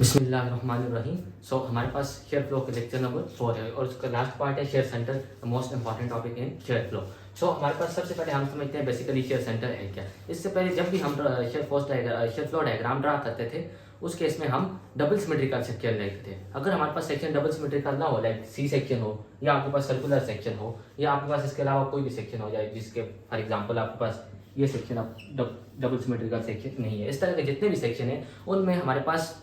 बिस्मिल्लाहिर्रहमानिर्रहीम। सो हमारे पास शेयर फ्लो के लेक्चर नंबर 4 है और उसका लास्ट पार्ट है shear centre, most important topic in shear flow. So हमारे पास सबसे पहले हम समझते हैं बेसिकली शेयर सेंटर है क्या। इससे पहले जब भी हम शेयर फ्लो डायग्राम ड्रा करते थे उस केस में हम डबल सिमेट्रिकल सेक्शन लेते थे। अगर हमारे पास सेक्शन डबल सिमेट्रिकल ना हो, लाइक सी सेक्शन हो या आपके पास सर्कुलर सेक्शन हो या आपके पास इसके अलावा कोई भी सेक्शन हो जाए जिसके फॉर एग्जाम्पल आपके पास ये सेक्शन आप डबल सिमेट्रिकल सेक्शन नहीं है, इस तरह के जितने भी सेक्शन है उनमें हमारे पास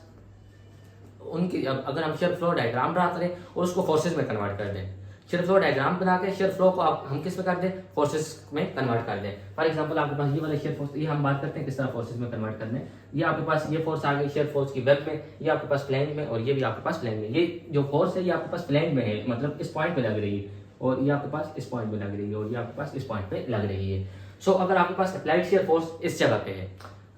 उनकी अगर हम शेयर फ्लो डायग्राम ड्रा करें और उसको फोर्सेस में कन्वर्ट कर दें, शेयर फ्लो डायग्राम बना के शेयर फ्लो को आप हम किस में कर दें, फोर्सेस में कन्वर्ट कर दें। फॉर एग्जांपल आपके पास ये वाला शेयर फोर्स, ये हम बात करते हैं किस तरह फोर्सेस में कन्वर्ट करने। ये आपके पास ये फोर्स आ गई शेयर फोर्स की वेब में, ये आपके पास प्लेन में और ये भी आपके पास प्लेन में। ये जो फोर्स है ये आपके पास प्लेन में है, मतलब इस पॉइंट पे लग रही है और ये आपके पास इस पॉइंट पे लग रही है और ये आपके पास इस पॉइंट पे लग रही है। सो अगर आपके पास अप्लाइड शेयर फोर्स इस जगह पे है,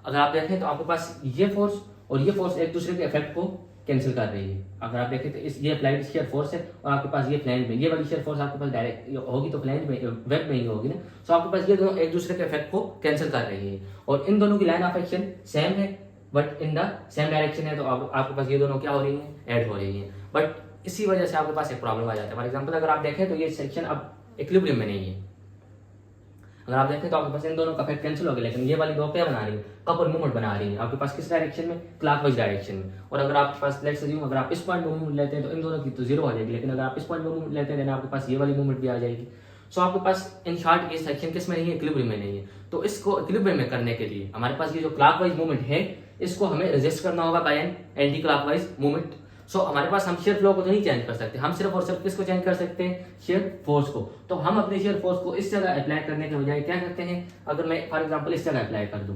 अगर आप देखें तो आपके पास ये फोर्स और ये फोर्स एक दूसरे के इफेक्ट को कैंसिल कर रही है। अगर आप देखें तो इस ये अप्लाइड शेयर फोर्स है और आपके पास ये प्लेन में, ये वाली शेयर फोर्स आपके पास डायरेक्ट होगी तो प्लेन में वेब में ही होगी ना। सो आपके पास ये दोनों एक दूसरे के इफेक्ट को कैंसिल कर रही है और इन दोनों की लाइन ऑफ एक्शन सेम है but in the same direction है, तो आपके पास ये दोनों क्या हो रही है, ऐड हो रही है। बट इसी वजह से आपके पास एक प्रॉब्लम आ जाता है। फॉर एग्जाम्पल अगर आप देखें तो ये सेक्शन अब इक्विलिब्रियम में नहीं है। अगर आप देखें तो आपके पास इन दोनों का इफेक्ट कैंसिल हो गया, लेकिन ये वाली दो क्या बना रही है, कपल मूवमेंट बना रही है आपके पास किस डायरेक्शन में, क्लॉकवाइज डायरेक्शन में। और अगर आपके पास लेट्स अज्यूम अगर आप इस पॉइंट में मूवमेंट लेते हैं तो इन दोनों की तो जीरो हो जाएगी, लेकिन अगर आप इस पॉइंट में मूवमेंट लेते हैं तो आपके पास ये वाली मूवमेंट भी आ जाएगी। सो आपके पास इन शॉर्ट ये सेक्शन किस में नहीं है, इक्विलिब्रियम में नहीं है। तो इसको इक्विलिब्रियम में करने के लिए हमारे पास ये जो क्लॉकवाइज मूवमेंट है इसको हमें रेजिस्ट करना होगा by an anti clockwise movement. So हमारे पास हम शेयर फ्लो को तो नहीं चेंज कर सकते, हम सिर्फ और सिर्फ किसको चेंज कर सकते हैं, शेयर फोर्स को। तो हम अपने शेयर फोर्स को इस जगह अप्लाई करने के बजाय क्या करते हैं, अगर मैं फॉर एग्जांपल इस जगह अप्लाई कर दूं,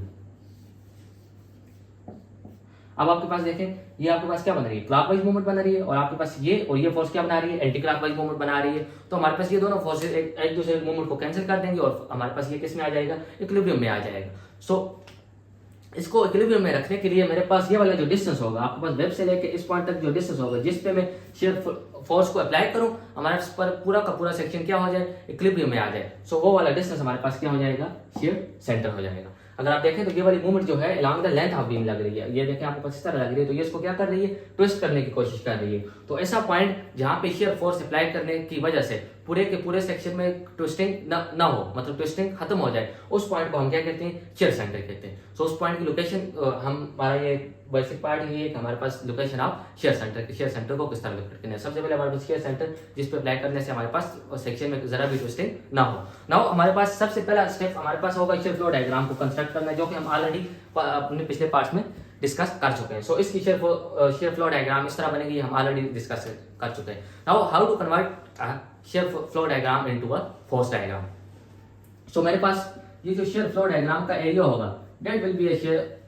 अब आपके पास देखें ये आपके पास क्या बन रही है, क्लॉकवाइज मूवमेंट बना रही है और आपके पास ये और ये फोर्स क्या बना रही है, एंटी क्लॉकवाइज मूवमेंट बना रही है। तो हमारे पास ये दोनों फोर्सेस एक दूसरे मूवमेंट को कैंसिल कर देंगे और हमारे पास ये किस में आ जाएगा, इक्विलिब्रियम में आ जाएगा। सो इसको इक्विलिब्रियम में रखने के लिए मेरे पास ये वाला जो डिस्टेंस होगा, आपके पास वेब से लेके इस पॉइंट तक जो डिस्टेंस होगा जिस पे मैं शेयर फोर्स को अप्लाई करूं, हमारे पर पूरा का पूरा सेक्शन क्या हो जाए, इक्विलिब्रियम में आ जाए। सो वो वाला डिस्टेंस हमारे पास क्या हो जाएगा, शेयर सेंटर हो जाएगा। अगर आप देखें तो ये वाली मूवमेंट जो है along the length of beam लग रही है, ये देखें आपको पास इस तरह लग रही है, तो ये इसको क्या कर रही है, ट्विस्ट करने की कोशिश कर रही है। तो ऐसा पॉइंट जहां पे शेयर फोर्स अप्लाई करने की वजह से पूरे के पूरे सेक्शन में ट्विस्टिंग ना हो, मतलब ट्विस्टिंग खत्म हो जाए, उस पॉइंट को हम क्या कहते हैं, शेयर सेंटर कहते हैं। सो उस पॉइंट की लोकेशन हमारा ये बेसिक पार्ट ये है कि हमारे पास लोकेशन ऑफ शेयर सेंटर को किस तरह लोकेट करना है। सबसे पहले हमारे पास शेयर सेंटर जिस पे अप्लाई करने से हमारे पास सेक्शन में जरा भी ट्विस्टिंग ना हो। हमारे पास सबसे पहला स्टेप हमारे पास होगा शेयर फ्लो डायग्राम को कंस्ट्रक्ट करना, जो कि हम ऑलरेडी अपने पिछले पार्ट्स में डिस्कस कर चुके हैं। सो इसकी शेयर फ्लो डायग्राम इस तरह बनेगी, हम ऑलरेडी डिस्कस कर चुके हैं। Now how to convert shear flow diagram into a force diagram. So मेरे पास ये जो शेयर फ्लो डायग्राम का एरिया होगा that will be a shear,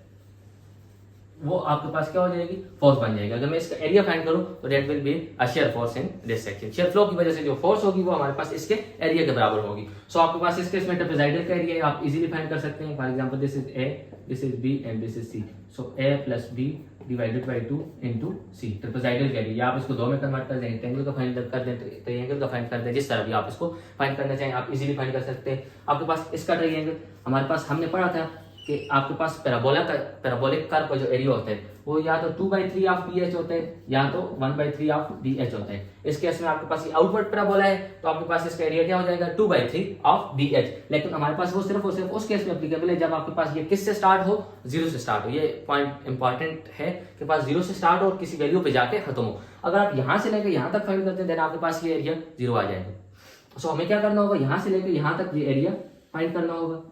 वो आपके पास क्या हो जाएगी, फोर्स बन जाएगा। अगर मैं इसका एरिया फाइंड करूं तो that will be a share force in this section. Share flow की वजह से जो फोर्स होगी वो हमारे पास इसके एरिया के बराबर होगी। सो आपके पास इसके इसमें ट्रेपेजॉइडल का एरिया आप इजीली फाइंड कर सकते हैं। For example this is A, this is B and this is C. So A plus B divided by 2 into C, trapezoidal का एरिया। आप इसको दो में कन्वर्ट कर दें, रेक्टेंगल का फाइंड कर दें, ट्रायंगल का फाइंड कर दें, जिस तरह भी आप इसको फाइंड करना चाहें आप इजीली फाइंड कर सकते हैं। आपके पास इसका ट्रायंगल हमारे पास हमने पढ़ा था कि आपके पास पैराबोलिक कर्व का जो एरिया होता है वो या तो 2/3 ऑफ BH होता है या तो 1/3 ऑफ BH होता है। इस केस में आपके पास ये आउटवर्ड पैराबोला है तो आपके पास इसका एरिया क्या हो जाएगा, 2/3 ऑफ BH। लेकिन हमारे पास वो सिर्फ और सिर्फ उस केस में एप्लीकेबल है जब आपके पास ये किस से स्टार्ट हो, जीरो से स्टार्ट हो। ये पॉइंट इंपॉर्टेंट है कि पास जीरो से स्टार्ट हो और किसी वैल्यू पे जाके खत्म हो। अगर आप यहां से लेकर यहां तक फाइंड करते हैं देन आपके पास ये एरिया जीरो आ जाएगा। सो हमें क्या करना होगा, यहां से लेकर यहां तक ये एरिया फाइंड करना होगा।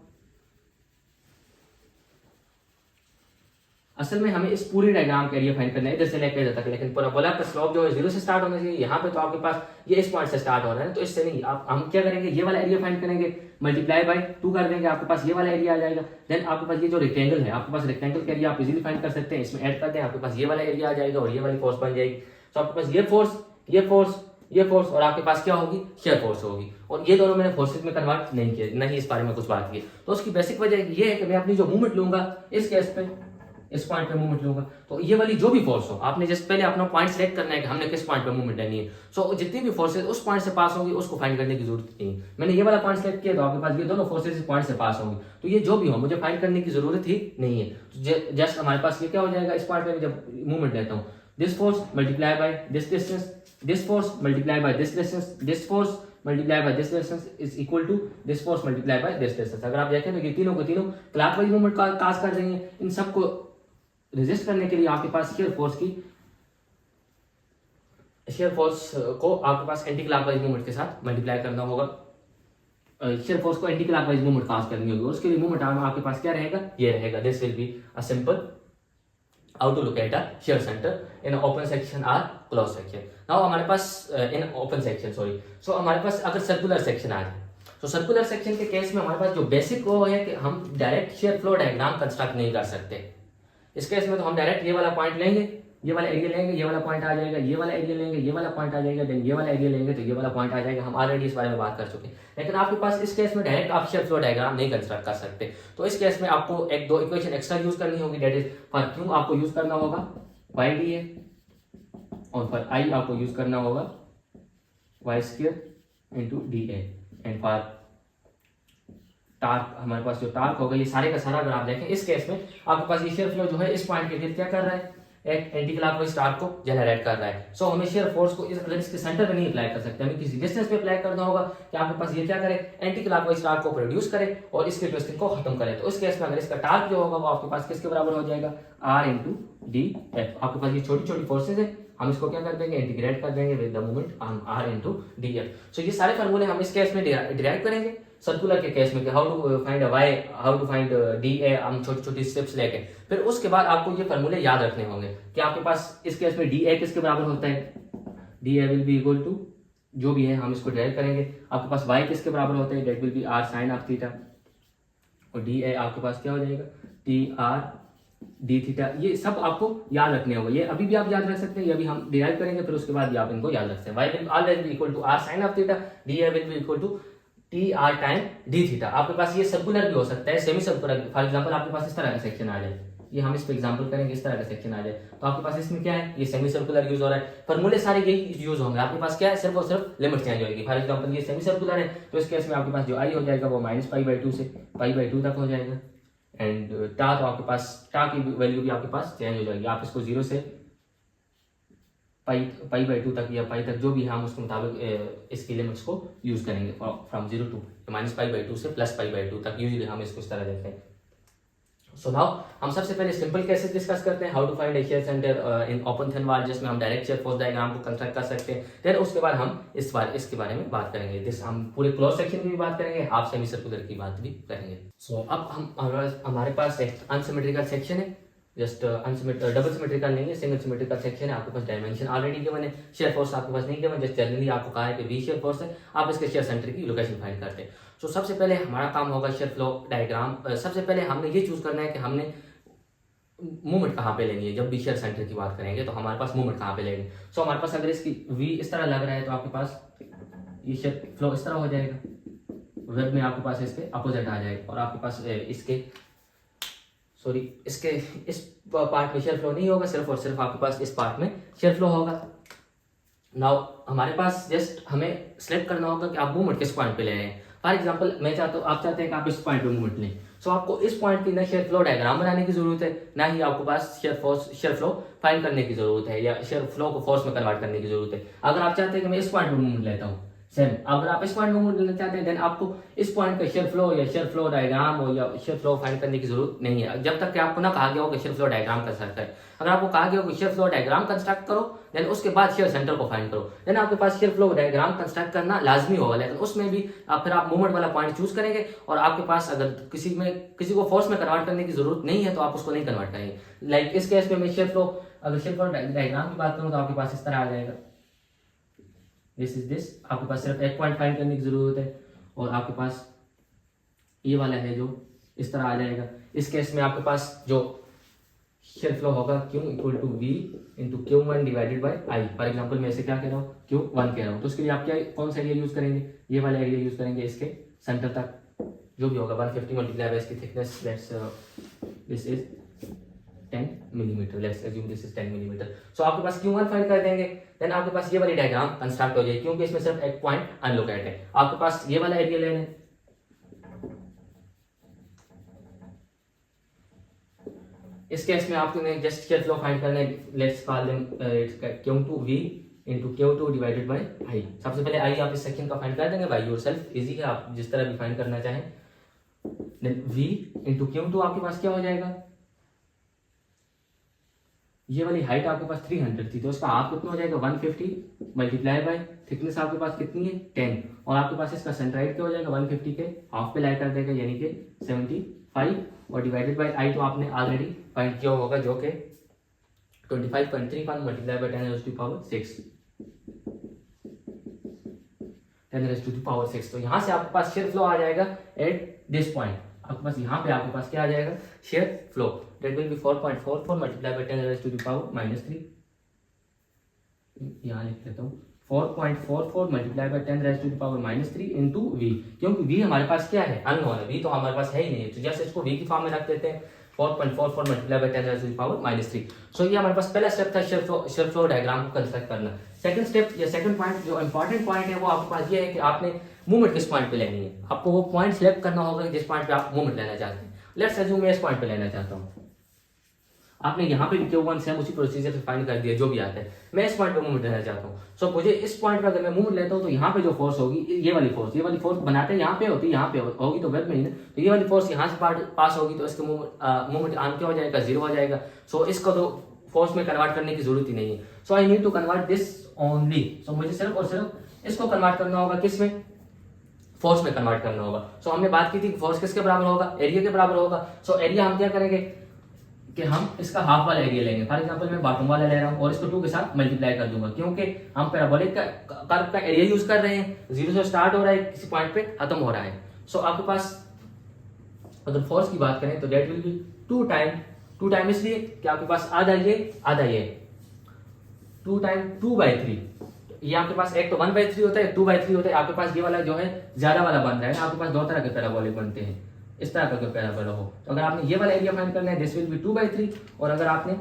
असल में हमें इस पूरी डायग्राम का एरिया फाइंड करना है इधर से लेकर इधर तक, लेकिन पैराबोला का स्लोप जो है जीरो से स्टार्ट होना चाहिए। यहाँ पे तो आपके पास ये इस पॉइंट से स्टार्ट हो रहा है, तो इससे नहीं। हम क्या करेंगे, ये वाला एरिया फाइंड करेंगे, मल्टीप्लाई बाय 2 कर देंगे, आपके पास ये वाला एरिया आ जाएगा। देन आपके पास ये जो रेक्टेंगल है, आपके पास रेक्टेंगल का एरिया आप इजीली फाइंड कर सकते हैं, इसमें ऐड कर दें, आपके पास ये वाला एरिया आ जाएगा और ये वाली फोर्स बन जाएगी। तो आपके पास ये फोर्स और आपके पास क्या होगी, शेयर फोर्स होगी। और ये दोनों मैंने फोर्सेस में कन्वर्ट नहीं किए, नहीं इस बारे में कुछ बात की। तो उसकी बेसिक वजह ये है कि मैं अपनी जो मूवमेंट लूंगा इस केस पे, इस पॉइंट पे मूवमेंट लूंगा, तो ये वाली जो भी फोर्स हो, आपने जस्ट पहले अपना पॉइंट सेलेक्ट करना है कि हमने किस पॉइंट पे मूवमेंट लेनी है। सो जितनी भी फोर्सेस उस पॉइंट से पास होंगी उसको फाइंड करने की जरूरत नहीं है। मैंने ये वाला पॉइंट सेलेक्ट किया तो आपके पास ये दोनों फोर्सेस इस पॉइंट से पास होंगी, तो ये जो भी हो मुझे फाइंड करने की जरूरत ही नहीं है। तो जस्ट हमारे पास ये क्या हो जाएगा, इस पॉइंट पे जब मूवमेंट लेता हूँ this force multiplied by this distance, this force multiplied by this distance, this force multiplied by this distance is equal to this force multiplied by this distance. अगर आप देखें तो ये तीनों को तीनों क्लॉकवाइज मूवमेंट का काज कर रही हैं। इन सबको रेजिस्ट करने के लिए आपके पास शेयर फोर्स को आपके पास एंटी क्लॉकवाइज मूवमेंट के साथ मल्टीप्लाई करना होगा। शेयर फोर्स को एंटी क्लॉकवाइज मूवमेंट काज करनी होगी, उसके लिए मूवमेंट आर्म आपके पास क्या रहेगा, ये रहेगा। This will be a simple how to look at a shear center in an open section or closed section. Now हमारे पास in open section so हमारे पास अगर सर्कुलर सेक्शन आ जाए तो सर्कुलर सेक्शन के केस में हमारे पास जो बेसिक वो है कि हम direct share flow diagram construct नहीं कर सकते। इस केस में तो हम डायरेक्ट ये वाला पॉइंट लेंगे, ये वाला एरिया लेंगे, ये वाला पॉइंट आ जाएगा, ये वाला एरिया लेंगे, ये वाला पॉइंट आ जाएगा, देन ये वाला एरिया लेंगे तो ये वाला पॉइंट आ जाएगा। हम ऑलरेडी इस बारे में बात कर चुके हैं। लेकिन आपके पास इस केस में डायरेक्ट आप शेयर फ्लो डायग्राम नहीं कंस्ट्रक्ट कर सकते, तो इस केस में आपको एक दो इक्वेशन एक्स्ट्रा यूज करनी होगी। दैट इज फॉर क्यू आपको यूज करना होगा वाई डी ए, और फॉर आई आपको यूज करना होगा Y square into D A, and for torque हमारे पास जो टार्क होगा ये सारे का सारा अगर आप देखें इस केस में आपके पास ये शेयर फ्लो जो है इस पॉइंट के लिए क्या कर रहा है, एक एंटी क्लॉकवाइज टार्क को जनरेट कर रहा है। सो हमें शेयर फोर्स को अगर इसके सेंटर पे नहीं अप्लाई कर सकते, हमें किसी डिस्टेंस पे अप्लाई करना होगा कि आपके पास ये क्या करे, एंटी क्लॉकवाइज टार्क को प्रोड्यूस करे और इसके ट्विस्टिंग को खत्म करे। तो इस केस में अगर इसका टार्क जो होगा वो आपके पास किसके बराबर हो जाएगा, आर इंटू डी एफ। आपके पास ये छोटी छोटी फोर्सेज है, हम इसको क्या कर देंगे, इंटीग्रेट कर देंगे with the moment r into d f. So ये सारे फार्मूले हम इस केस में डिराइव करेंगे। सर्कुलर के केस में how to find Y, how to find D A, हम छोटी छोटी स्टेप्स लेके फिर उसके बाद आपको ये फार्मूले याद रखने होंगे कि आपके पास इस केस में डी ए किसके बराबर होता है, D A will be equal to जो भी है हम इसको डिराइव करेंगे। आपके पास वाई किसके बराबर होता है, that will be R sine of theta, और डी ए आपके पास क्या हो जाएगा, टी आर डी थीटा। ये सब आपको याद रखने होंगे, ये अभी भी आप याद रख सकते हैं, ये अभी हम डिराइव करेंगे फिर उसके बाद आप इनको याद रखते हैं। Y will always be equal to are sine of theta, D A will be equal to T R time D theta. आपके पास ये सर्कुलर भी हो सकता है, सेमी सर्कुलर। फॉर एग्जांपल आपके पास इस तरह का सेक्शन आ जाए, ये हम इस पे एग्जांपल करेंगे, इस तरह का सेक्शन आ जाए तो आपके पास इसमें क्या है, ये सेमी सर्कुलर यूज हो रहा है। फॉर्मूले सारे यही यूज होंगे। आपके पास क्या है, सिर्फ और सिर्फ लिमिट चेंज होगी। फॉर एग्जांपल ये सेमी सर्कुलर है तो इस केस में आपके पास जो आई हो जाएगा वो -π/2 से π/2 तक हो जाएगा, एंड टा तो आपके पास टा की वैल्यू भी आपके पास चेंज हो जाएगी। आप इसको 0 से π/2 तक या पाई तक जो भी है हम उसके मुताबिक इसकी लिमिट्स को यूज करेंगे। फ्रॉम 0 टू -π/2 से +π/2 तक यूजुअली हम इसको इस तरह देखते हैं। सो नाउ हम सबसे पहले सिंपल केसेस डिस्कस करते हैं, how to find a shear centre in open thin wall, जिसमें हम डायरेक्ट शेयर फोर्स डायग्राम को कंस्ट्रक्ट कर सकते हैं। फिर उसके बाद हम इसके बारे में बात करेंगे। दिस हम पूरे क्लोज सेक्शन की भी बात करेंगे, हाफ सेमी सर्कुलर की बात भी करेंगे। सो अब हमारे पास एक अनसिमेट्रिकल सेक्शन है, जस्ट डबल सिमेट्रिकल नहीं है, सिंगल सिमेट्रिकल सेक्शन है। आपके पास डायमेंशन ऑलरेडी गिवन है, शेयर फोर्स आपके पास नहीं गिवन, जस्ट जनरली आपको कहा है कि वी शेयर फोर्स है, आप इसके शेयर सेंटर की लोकेशन फाइंड करते हैं। सो सबसे पहले हमारा काम होगा शेयर फ्लो डायग्राम। सबसे पहले हमने ये चूज करना है कि हमने मूवमेंट कहाँ पे लेनी है। जब भी शेयर सेंटर की बात करेंगे तो हमारे पास मूवमेंट कहाँ पे लेंगे। सो हमारे पास अगर इसकी वी इस तरह लग रहा है तो आपके पास ये शेयर फ्लो इस तरह हो जाएगा, वेब में आपके पास इसके अपोजिट आ जाएगा, और आपके पास इसके इस पार्ट में शेयर फ्लो नहीं होगा, सिर्फ और सिर्फ आपके पास इस पार्ट में शेयर फ्लो होगा। नाउ हमारे पास जस्ट हमें सिलेक्ट करना होगा कि आप मूवमेंट किस पॉइंट पे ले रहे हैं। फॉर एग्जांपल मैं चाहता हूँ, आप चाहते हैं कि आप इस पॉइंट पे मूवमेंट लें, सो आपको इस पॉइंट की ना शेयर फ्लो डायग्राम बनाने की जरूरत है, ना ही आपके पास शेयर फ्लो फाइंड करने की जरूरत है या शेयर फ्लो को फोर्स में कन्वर्ट करने की जरूरत है। अगर आप चाहते हैं कि मैं इस पॉइंट पे मूवमेंट लेता हूँ, सेम अगर आप इस पॉइंट में मूवमेंट लेना चाहते हैं देन आपको इस पॉइंट का शेयर फ्लो या शेयर फ्लो डायग्राम हो या शेयर फ्लो फाइंड करने की जरूरत नहीं है, जब तक कि आपको ना कहा गया हो कि शेयर फ्लो डायग्राम कंस्ट्रक्ट करें। अगर आपको कहा गया हो कि शेयर फ्लो डायग्राम कंस्ट्रक्ट करो देन उसके बाद शेयर सेंटर को फाइंड करो, देन आपके पास शेयर फ्लो डायग्राम कंस्ट्रक्ट करना लाजमी होगा। लेकिन उसमें भी फिर आप मूवमेंट वाला पॉइंट चूज करेंगे, और आपके पास अगर किसी को फोर्स में कन्वर्ट करने की जरूरत नहीं है तो आप उसको नहीं कन्वर्ट करेंगे। लाइक इस केस में मैं शेयर फ्लो डायग्राम की बात करूँ तो आपके पास इस तरह आ जाएगा, दिस इज दिस। आपके पास सिर्फ एक पॉइंट फाइंड करने की जरूरत है, और आपके पास ये वाला है जो इस तरह आ जाएगा। इस केस में आपके पास जो शेयर फ्लो होगा Q equal to V into Q1 divided by I। For example मैं इसे क्या कह रहा हूँ, Q1 कह रहा हूँ, तो उसके लिए आप कौन सा एरिया यूज करेंगे, ये वाला एरिया यूज करेंगे इसके सेंटर तक जो भी होगा 150 मल्टीप्लाई बाय इसकी thickness, this is 10 millimetre, let's assume this is 10 millimetre. So आपके पास Q1 फाइंड कर देंगे, देन आपके पास ये वाली डायग्राम कंस्ट्रक्ट हो जाएगी, क्योंकि इसमें सिर्फ एक पॉइंट अनलोकेट है। आपके पास ये वाला एरिया लेना है, इस केस में आपको जस्ट शेयर फ्लो फाइंड करना है, let's call them Q2V into Q2 divided by I. सबसे पहले आई आप इस सेक्शन का फाइंड कर देंगे बाई योर सेल्फ, इजी है, आप जिस तरह भी फाइंड करना चाहें। देन V इंटू Q2 आपके पास क्या हो जाएगा, ये वाली हाइट आपके पास 300 थी तो उसका हाफ कितना हो जाएगा 150 मल्टीप्लाई बाय थिकनेस आपके पास कितनी है 10, और आपके पास इसका सेंट्राइड क्या हो जाएगा 150 के हाफ पे लाई कर देगा यानी कि 75, और डिवाइडेड बाय आई तो आपने ऑलरेडी फाइंड किया होगा जो कि 25.35 multiply by 10 raised to the power 6, 10 raised to the power 6। तो यहाँ से आपके पास शेयर फ्लो आ जाएगा एट दिस पॉइंट, आपके पास यहाँ पे आपके पास क्या आ जाएगा share flow, that will B 4.44 multiply by 10 raised to the power -3, यहाँ लिख देता हूँ 4.44 multiply by 10 raised to the power -3 into V, क्योंकि वी हमारे पास क्या है अननोन है, वी तो हमारे पास है ही नहीं, तो जैसे इसको वी की फॉर्म में रख देते हैं 4.44 multiply by 10 raised to the power -3। सो ये हमारे पास पहला स्टेप था शेयर फ्लो डायग्राम को कंस्ट्रक्ट करना। सेकंड स्टेप या सेकंड पॉइंट जो इंपॉर्टेंट पॉइंट है वो आपके पास ये है कि आपने मूवमेंट किस पॉइंट पे लेनी है, आपको वो पॉइंट सिलेक्ट करना होगा जिस पॉइंट पे आप मूवमेंट लेना चाहते हैं। लेट्स अज्यूम मैं इस पॉइंट पे लेना चाहता हूँ, आपने यहाँ पे भी Q1 सेम उसी प्रोसीजर से फाइंड कर दिया जो भी आता है, मैं इस पॉइंट पे मूवमेंट लेना चाहता हूँ। सो मुझे इस पॉइंट पे अगर मैं मूवमेंट लेता हूँ तो यहाँ पे जो फोर्स होगी ये वाली फोर्स बनाते हैं यहाँ पे होती है, यहाँ पे होगी तो वेब में ही ना, तो ये वाली फोर्स यहाँ से पास होगी तो इसका मूवमेंट आर्म क्या हो जाएगा 0 हो जाएगा। सो इसको तो फोर्स में कन्वर्ट करने की जरूरत ही नहीं है, so I need to convert this only. So मुझे सिर्फ और सिर्फ इसको कन्वर्ट करना होगा, किस में, फोर्स में कन्वर्ट करना होगा। सो हमने बात की थी फोर्स किसके बराबर होगा, एरिया के बराबर होगा। सो एरिया हम क्या करेंगे कि हम इसका हाफ वाला एरिया लेंगे, फॉर एग्जांपल मैं बॉटम वाला ले रहा हूं और इसको 2 के साथ मल्टीप्लाई कर दूंगा, क्योंकि हम पैराबोलिक का कर्व का एरिया यूज कर रहे हैं, 0 से स्टार्ट हो रहा है किसी पॉइंट पे खत्म हो रहा है। सो आपके पास अगर फोर्स की बात करें तो दैट विल बी 2 टाइम इसलिए कि आपके पास आधा ये 2 टाइम 2/3, ये आपके पास एक तो 1/3 होता है 2/3 होता है, आपके पास ये वाला जो है ज्यादा वाला बन रहा है ना, आपके पास 2 तरह के पैराबोलिक बनते हैं, इस तरह का पैराबोला हो तो अगर आपने ये वाला एरिया फाइंड करना है दिस विल बी 2/3, और अगर आपने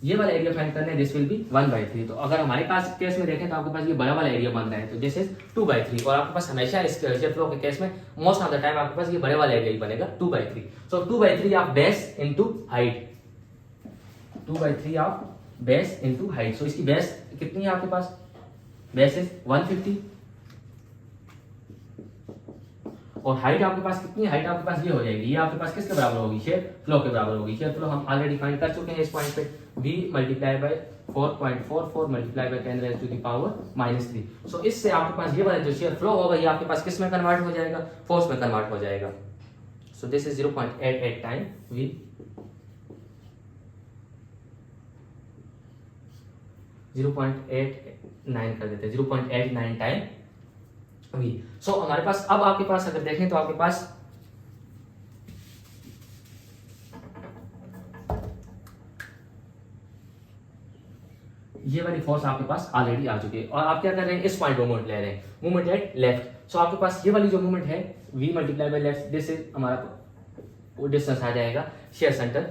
ये वाला एरिया फाइंड करना है दिस विल बी 1/3। तो अगर हमारे पास केस में देखें तो आपके पास ये बड़ा वाला एरिया बन रहा है तो दिस इज 2/3, और आपके पास हमेशा इस शेयर फ्लो के केस में मोस्ट ऑफ द टाइम आपके पास ये बड़े वाला एरिया ही बनेगा 2/3। So 2/3 of base into height, 2/3 of base into height. So इसकी बेस कितनी है आपके पास, बेस इज 150, और हाइट आपके पास कितनी है, हाइट आपके पास ये हो जाएगी, ये आपके पास किसके बराबर होगी, शेयर फ्लो के बराबर होगी। शेयर फ्लो हम ऑलरेडी फाइंड कर चुके हैं इस पॉइंट पे, v multiply by 4.44 multiply by 10 raised to the power -3। सो इससे आपके पास ये वाला जो शेयर फ्लो होगा ये आपके पास किस में कन्वर्ट हो जाएगा, फोर्स में कन्वर्ट हो जाएगा। सो दिस इज 0.88 टाइम v, 0.89 कर देते हैं, 0.89 टाइम v। सो हमारे पास अब आपके पास अगर देखें तो आपके पास ये वाली फोर्स आपके पास ऑलरेडी आ चुकी है, और आप क्या कर रहे हैं इस पॉइंट पे मूवमेंट ले रहे हैं, मूवमेंट एट लेफ्ट। सो आपके पास ये वाली जो मूवमेंट है v multiply by left, this is हमारा डिस्टेंस आ जाएगा शेयर सेंटर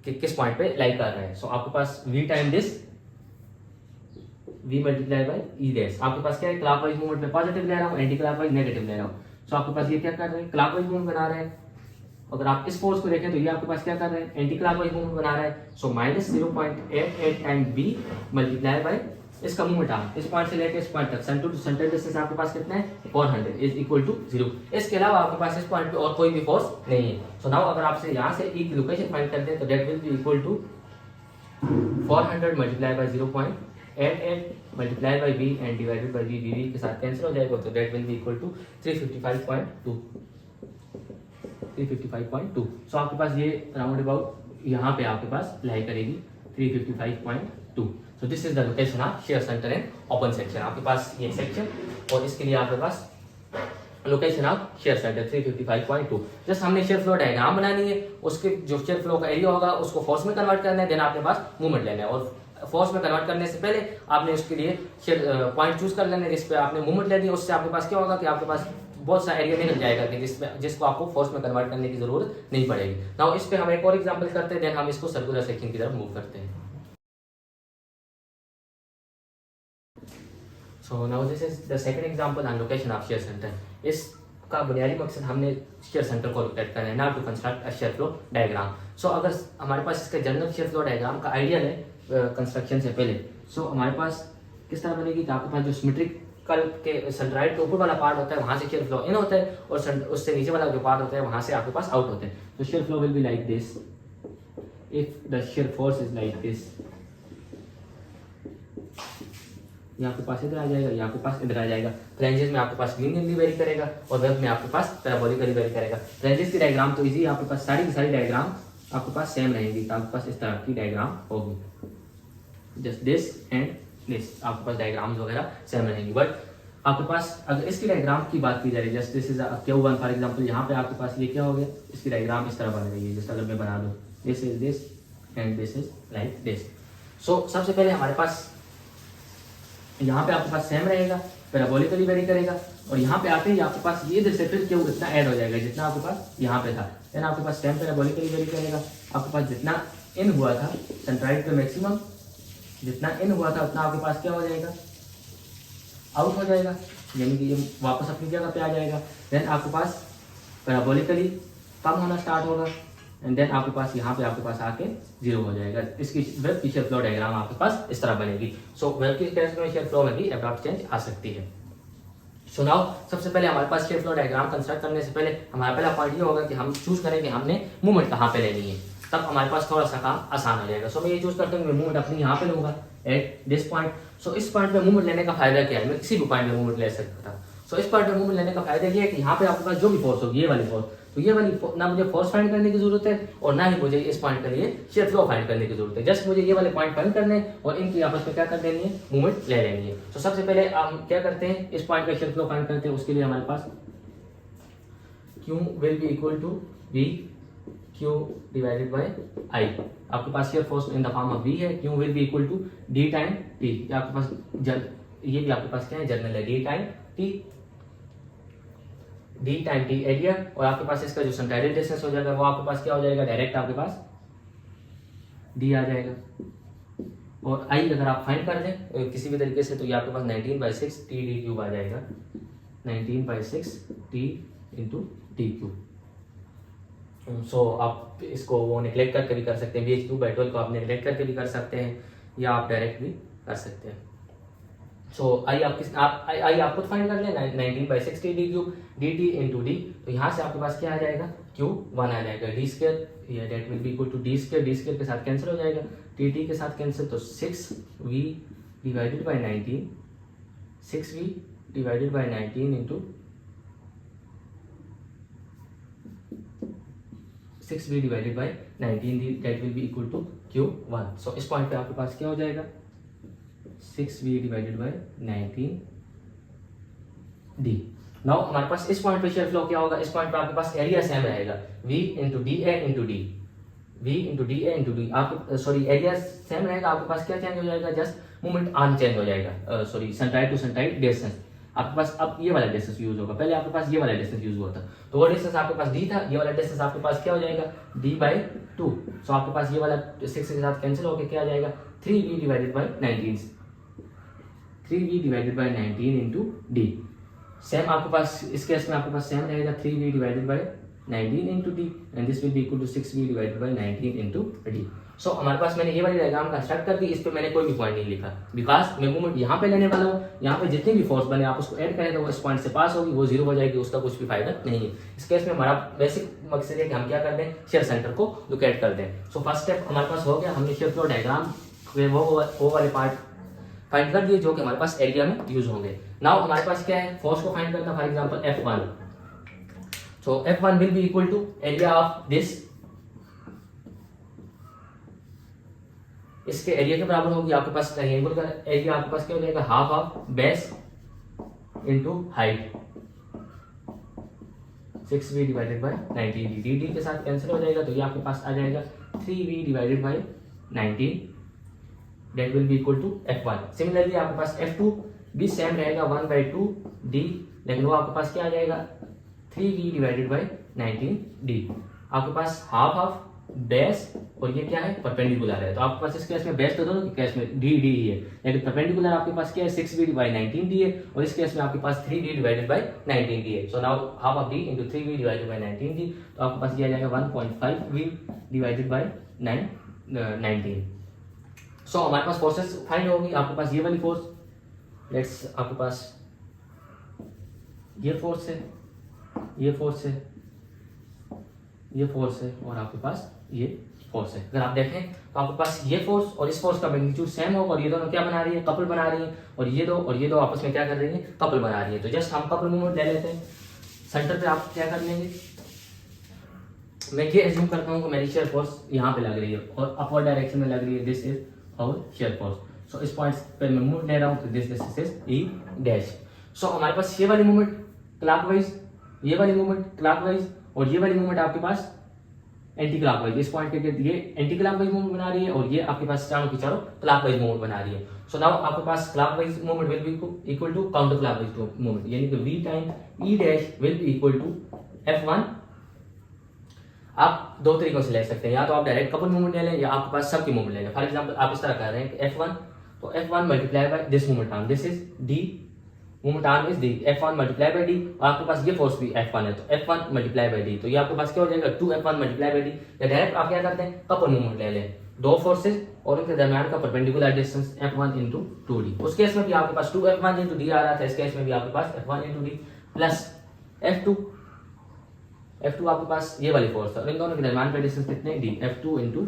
कि किस पॉइंट पे लाई कर रहे हैं। सो आपके पास v time this, v multiply by E dash, आपके पास क्या है क्लॉकवाइज मूवमेंट में पॉजिटिव ले रहा हूँ, एंटी क्लॉकवाइज नेगेटिव ले रहा हूँ। सो आपके पास ये क्या कर रहे हैं क्लॉकवाइज मूवमेंट बना रहे हैं, अगर आप इस फोर्स को देखें तो ये आपके पास क्या कर रहे हैं एंटी क्लॉकवाइज मूवमेंट बना रहा है। सो -0.88 टाइम b मल्टीप्लाई बाय इसका मूवमेंट आर्म, इस पॉइंट से लेकर इस पॉइंट तक सेंटर टू सेंटर डिस्टेंस आपके पास कितना है 400 इज इक्वल टू 0। इसके अलावा आपके पास इस पॉइंट पे और कोई भी फोर्स नहीं है। सो नाउ अगर आपसे यहाँ से ई की लोकेशन फाइंड करते हैं तो that will be equal to 400 multiply by 0.88 multiply by b and divided by v के साथ कैंसिल हो जाएगा, तो that will be equal to 355.2। So आपके पास ये राउंड अबाउट यहाँ पे आपके पास लाई करेगी 355.2। So this is the location of shear centre and open section. आपके पास ये सेक्शन और इसके लिए आपके पास location of shear centre 355.2। Just हमने शेयर फ्लो डायग्राम बनानी है, उसके जो शेयर फ्लो का एरिया होगा उसको फोर्स में कन्वर्ट करना है, देन आपके पास मूवमेंट लेना है, और फोर्स में कन्वर्ट करने से पहले आपने उसके लिए पॉइंट चूज कर लेना है जिस पे आपने मूवमेंट ले दी। उससे आपके पास क्या होगा कि आपके पास बहुत सा एरिया निकल जाएगा कि जिसको आपको फोर्स में कन्वर्ट करने की जरूरत नहीं पड़ेगी। नाउ इस पे हम एक और एग्जांपल करते हैं, देन हम इसको सर्कुलर सेक्शन की तरफ मूव करते हैं। सो now this is the second example on location of shear centre. इस का बुनियादी मकसद हमने शेयर सेंटर को लोकेट करना है, not to construct a shear flow diagram. So अगर हमारे पास इसका जनरल शेयर फ्लो डायग्राम का आइडियल है कंस्ट्रक्शन से पहले, सो हमारे पास किस तरह बनेगी कि आपके पास जो सिमेट्रिकल के सेंट्राइड के ऊपर वाला पार्ट होता है वहां से शेयर फ्लो इन होता है, और उससे नीचे वाला जो पार्ट होता है वहां से आपके पास आउट होते हैं। तो share flow will be like this if the shear force is like this. ये आपके पास इधर आ जाएगा, ये आपके पास इधर आ जाएगा। फ्लैंजेस में आपके पास लीनियरली वेरी करेगा और वेब में आपके पास पैराबोलिकली वेरी करेगा। फ्लैंजेस की डायग्राम तो इजी, आपके पास सारी की सारी डायग्राम आपके पास सेम रहेगी, तो आपके पास इस तरह की डायग्राम होगी, जस्ट दिस एंड दिस, आपके पास डायग्राम्स वगैरह सेम रहेंगी। बट आपके पास अगर इसकी डायग्राम की बात की जाए, just this is Q1 for example, यहाँ पे आपके पास ये क्या हो गया, इसकी डायग्राम इस तरह बन रही है। जैसे अगर मैं बना दूँ this is this and this is like this. So सबसे पहले हमारे पास यहाँ पे आपके पास सेम रहेगा, पैराबोलिकली वेरी करेगा, और यहाँ पे आते ही आपके पास ये इधर से फिर क्यों इतना ऐड हो जाएगा जितना आपके पास यहाँ पे था। देन आपके पास सेम पैराबोलिकली वेरी करेगा, आपके पास जितना इन हुआ था सेंट्राइड पे मैक्सिमम, जितना इन हुआ था उतना आपके पास क्या हो जाएगा, आउट हो जाएगा, यानी कि ये वापस अपनी जगह पे आ जाएगा। देन आपके पास पैराबोलिकली कम होना स्टार्ट होगा, एंड देन आपके पास यहाँ पे आपके पास आके जीरो हो जाएगा। इसकी वेब की शेयर फ्लो डायग्राम आपके पास इस तरह बनेगी। सो वेब की केस में शेयर फ्लो में भी एब्रप्ट चेंज आ सकती है। सो नाउ सबसे पहले हमारे पास शेयर फ्लो डायग्राम कंस्ट्रक्ट करने से पहले हमारा पहला पॉइंट ये होगा कि हम चूज करें कि हमने मूवमेंट कहाँ पे लेनी है, तब हमारे पास थोड़ा सा काम आसान हो जाएगा। सो मैं ये चूज करता हूँ, मैं मूवमेंट अपनी यहाँ पे लूंगा एट दिस पॉइंट। सो इस पॉइंट पे मूवमेंट लेने का फायदा क्या है, मैं किसी भी पॉइंट पे मूवमेंट ले सकता था। सो इस पॉइंट पे मूवमेंट लेने का फायदा ये है कि यहाँ पे आपके पास जो भी फोर्स होगी, ये वाली फोर्स, तो ये वाली ना मुझे फोर्स फाइंड करने की जरूरत है और ना ही मुझे इस पॉइंट के लिए शेयर फ्लो फाइंड करने की जरूरत है। जस्ट मुझे ये वाले पॉइंट फाइंड करने हैं और इनकी आपस में क्या कर देनी है, मूवमेंट ले लेनी है। तो सबसे पहले हम क्या करते हैं, इस पॉइंट पे शेयर फ्लो फाइंड करते हैं। उसके लिए हमारे पास Q will be equal to V Q divided by I। आपके पास shear force in the form of V है, Q will be equal to D time T। आपके पास ये भी आपके पास क्या है, जर्नल है, D time T, D time T area, और आपके पास इसका जो सेंट्राइडल डिस्टेंस हो जाएगा वो आपके पास क्या हो जाएगा, डायरेक्ट आपके पास D आ जाएगा। और I अगर आप फाइंड कर दें किसी भी तरीके से, तो ये आपके पास 19/6 T D क्यूब आ जाएगा, 19/6 T इंटू टी क्यूब। सो आप इसको वो निगलेक्ट करके भी कर सकते हैं, BH2/12 को आप निगलेक्ट करके भी कर सकते हैं, या आप डायरेक्ट भी कर सकते हैं। सो आई आप खुद फाइंड कर लें, 19/6 T D cube D T into D, तो यहाँ से आपके पास क्या आ जाएगा, Q1 आ जाएगा, डी स्क्वायर या that will be equal to D square के साथ कैंसिल हो जाएगा, टी टी के साथ कैंसिल, तो 6V divided by 19, 6V divided by 19 into 6V divided by 19, that will be equal to Q1। So इस पॉइंट पे आपके पास क्या हो जाएगा, 6V divided by 19 D। Now हमारे पास इस पॉइंट पे शेयर फ्लो क्या होगा, इस पॉइंट पे आपके पास एरिया सेम रहेगा, V इंटू डी ए into D, V into D ए इंटू डी। आप सॉरी एरिया सेम रहेगा, आपके पास क्या चेंज हो जाएगा, जस्ट मूवमेंट आर्म चेंज हो जाएगा, sorry centroid to centroid distance. आपके पास अब ये वाला डिस्टेंस यूज होगा, पहले आपके पास ये वाला डिस्टेंस यूज हुआ था, तो वो डिस्टेंस आपके पास D था, ये वाला डिस्टेंस आपके पास क्या हो जाएगा, D/2। सो आपके पास ये वाला 6 के साथ कैंसिल होकर क्या आ जाएगा, 3V divided by 19, 3V divided by 19 into D. Same आपके पास इस केस में आपके पास सेम रहेगा, 3V divided by 19 into d, and this will be equal to 6V divided by 19 into d. So हमारे पास मैंने ये वाली डायग्राम कंस्ट्रक्ट कर दी, इस पे मैंने कोई भी पॉइंट नहीं लिखा, बिकॉज मैं मूवमेंट यहाँ पे लेने वाला हूँ, यहाँ पे जितनी भी फोर्स बने आप उसको ऐड करें तो वो इस पॉइंट से पास होगी, वो जीरो हो जाएगी, उसका कुछ भी फायदा नहीं है। इस केस में हमारा बेसिक मकसद है कि हम क्या कर दें, शेयर सेंटर को लोकेट कर दें। सो फर्स्ट स्टेप हमारे पास हो गया, हमने शेयर फ्लो डायग्राम वो वाले पार्ट फाइंड कर दिए जो कि हमारे पास एरिया में यूज होंगे। नाउ हमारे पास क्या है, फोर्स को फाइंड करना, for example F1। So F1 will be equal to area of this, इसके एरिया के बराबर होगी आपके पास ट्रायंगल का एरिया, आपके पास क्या हो जाएगा, half of base into height, 6V divided by 19, D के साथ कैंसिल हो जाएगा, तो ये आपके पास आ जाएगा 3V divided by 19, that will be equal to F1। Similarly आपके पास F2 भी सेम रहेगा, 1/2 D, लेकिन वो आपके पास क्या आ जाएगा, 3V डिवाइडेड बाई 19 D। आपके पास हाफ ऑफ बेस और ये क्या है परपेंडिकुलर है। तो आपके पास इस केस में बेस तो दोनों के केस में डी डी ही है, लेकिन परपेंडिकुलर आपके पास क्या है 6b बाई 19d है, और इस केस में आपके पास 3d डिवाइडेड बाई 19d है। So now half of d into 3b divided by 19d, तो आपके पास ये आ जाएगा 1.5v डिवाइडेड बाई 19। सो हमारे पास फोर्सेस फाइंड होगी। आपके पास ये वाली फोर्स, लेट्स आपके पास ये फोर्स है, ये फोर्स है, ये फोर्स है, और आपके पास ये फोर्स है। अगर आप देखें तो आपके पास ये फोर्स और इस फोर्स का मैग्नीट्यूड सेम होगा, और ये दोनों क्या बना रही है, कपल बना रही है, और ये दो आपस में क्या कर रही है, कपल बना रही है। तो जस्ट हम कपल मूवमेंट ले लेते हैं। सेंटर पे आप क्या कर लेंगे, मैं ये एज्यूम करता हूँ कि मेरी शेयर फोर्स यहाँ पे लग रही है और अपवर्ड डायरेक्शन में लग रही है, this is our shear force. So इस पॉइंट पे मैं मूवमेंट ले रहा हूँ, तो this is e dash. So हमारे पास ये वाली मूवमेंट क्लॉकवाइज, ये वाली मूवमेंट क्लॉकवाइज, और ये वाली मूवमेंट आपके पास एंटी क्लॉकवाइज। इस पॉइंट के ये एंटी क्लॉकवाइज मूवमेंट बना रही है, और ये आपके पास चारों की चारों क्लॉकवाइज मूवमेंट बना रही है। सो नाउ आपके पास clockwise movement will be equal to counter clockwise movement, यानी कि v time e dash will be equal to f1। आप दो तरीकों से ले सकते हैं, या तो आप डायरेक्ट कपल मूवमेंट ले लें, या आपके पास सबकी मूवमेंट ले लें। फॉर एग्जांपल आप इस तरह कर रहे हैं कि f1, तो f1 multiply by this movement arm, this is d, movement arm is d, f1 multiply by d, और आपके पास ये फोर्स भी f1 है, तो f1 मल्टीप्लाई बाय d, तो ये आपके पास क्या हो जाएगा 2f1 मल्टीप्लाई बाय d। या डायरेक्ट आप क्या करते हैं, कपल मूवमेंट ले लें, दो फोर्सेज और उनके दरमियान का perpendicular distance f1 into 2d। उस केस में भी आपके पास 2f1 इंटू d आ रहा था, इस केस में भी आपके पास f1 into d plus f2 आपके पास ये वाली फोर्स है, और इन दोनों के दरमियान का डिस्टेंस कितने d, f2 into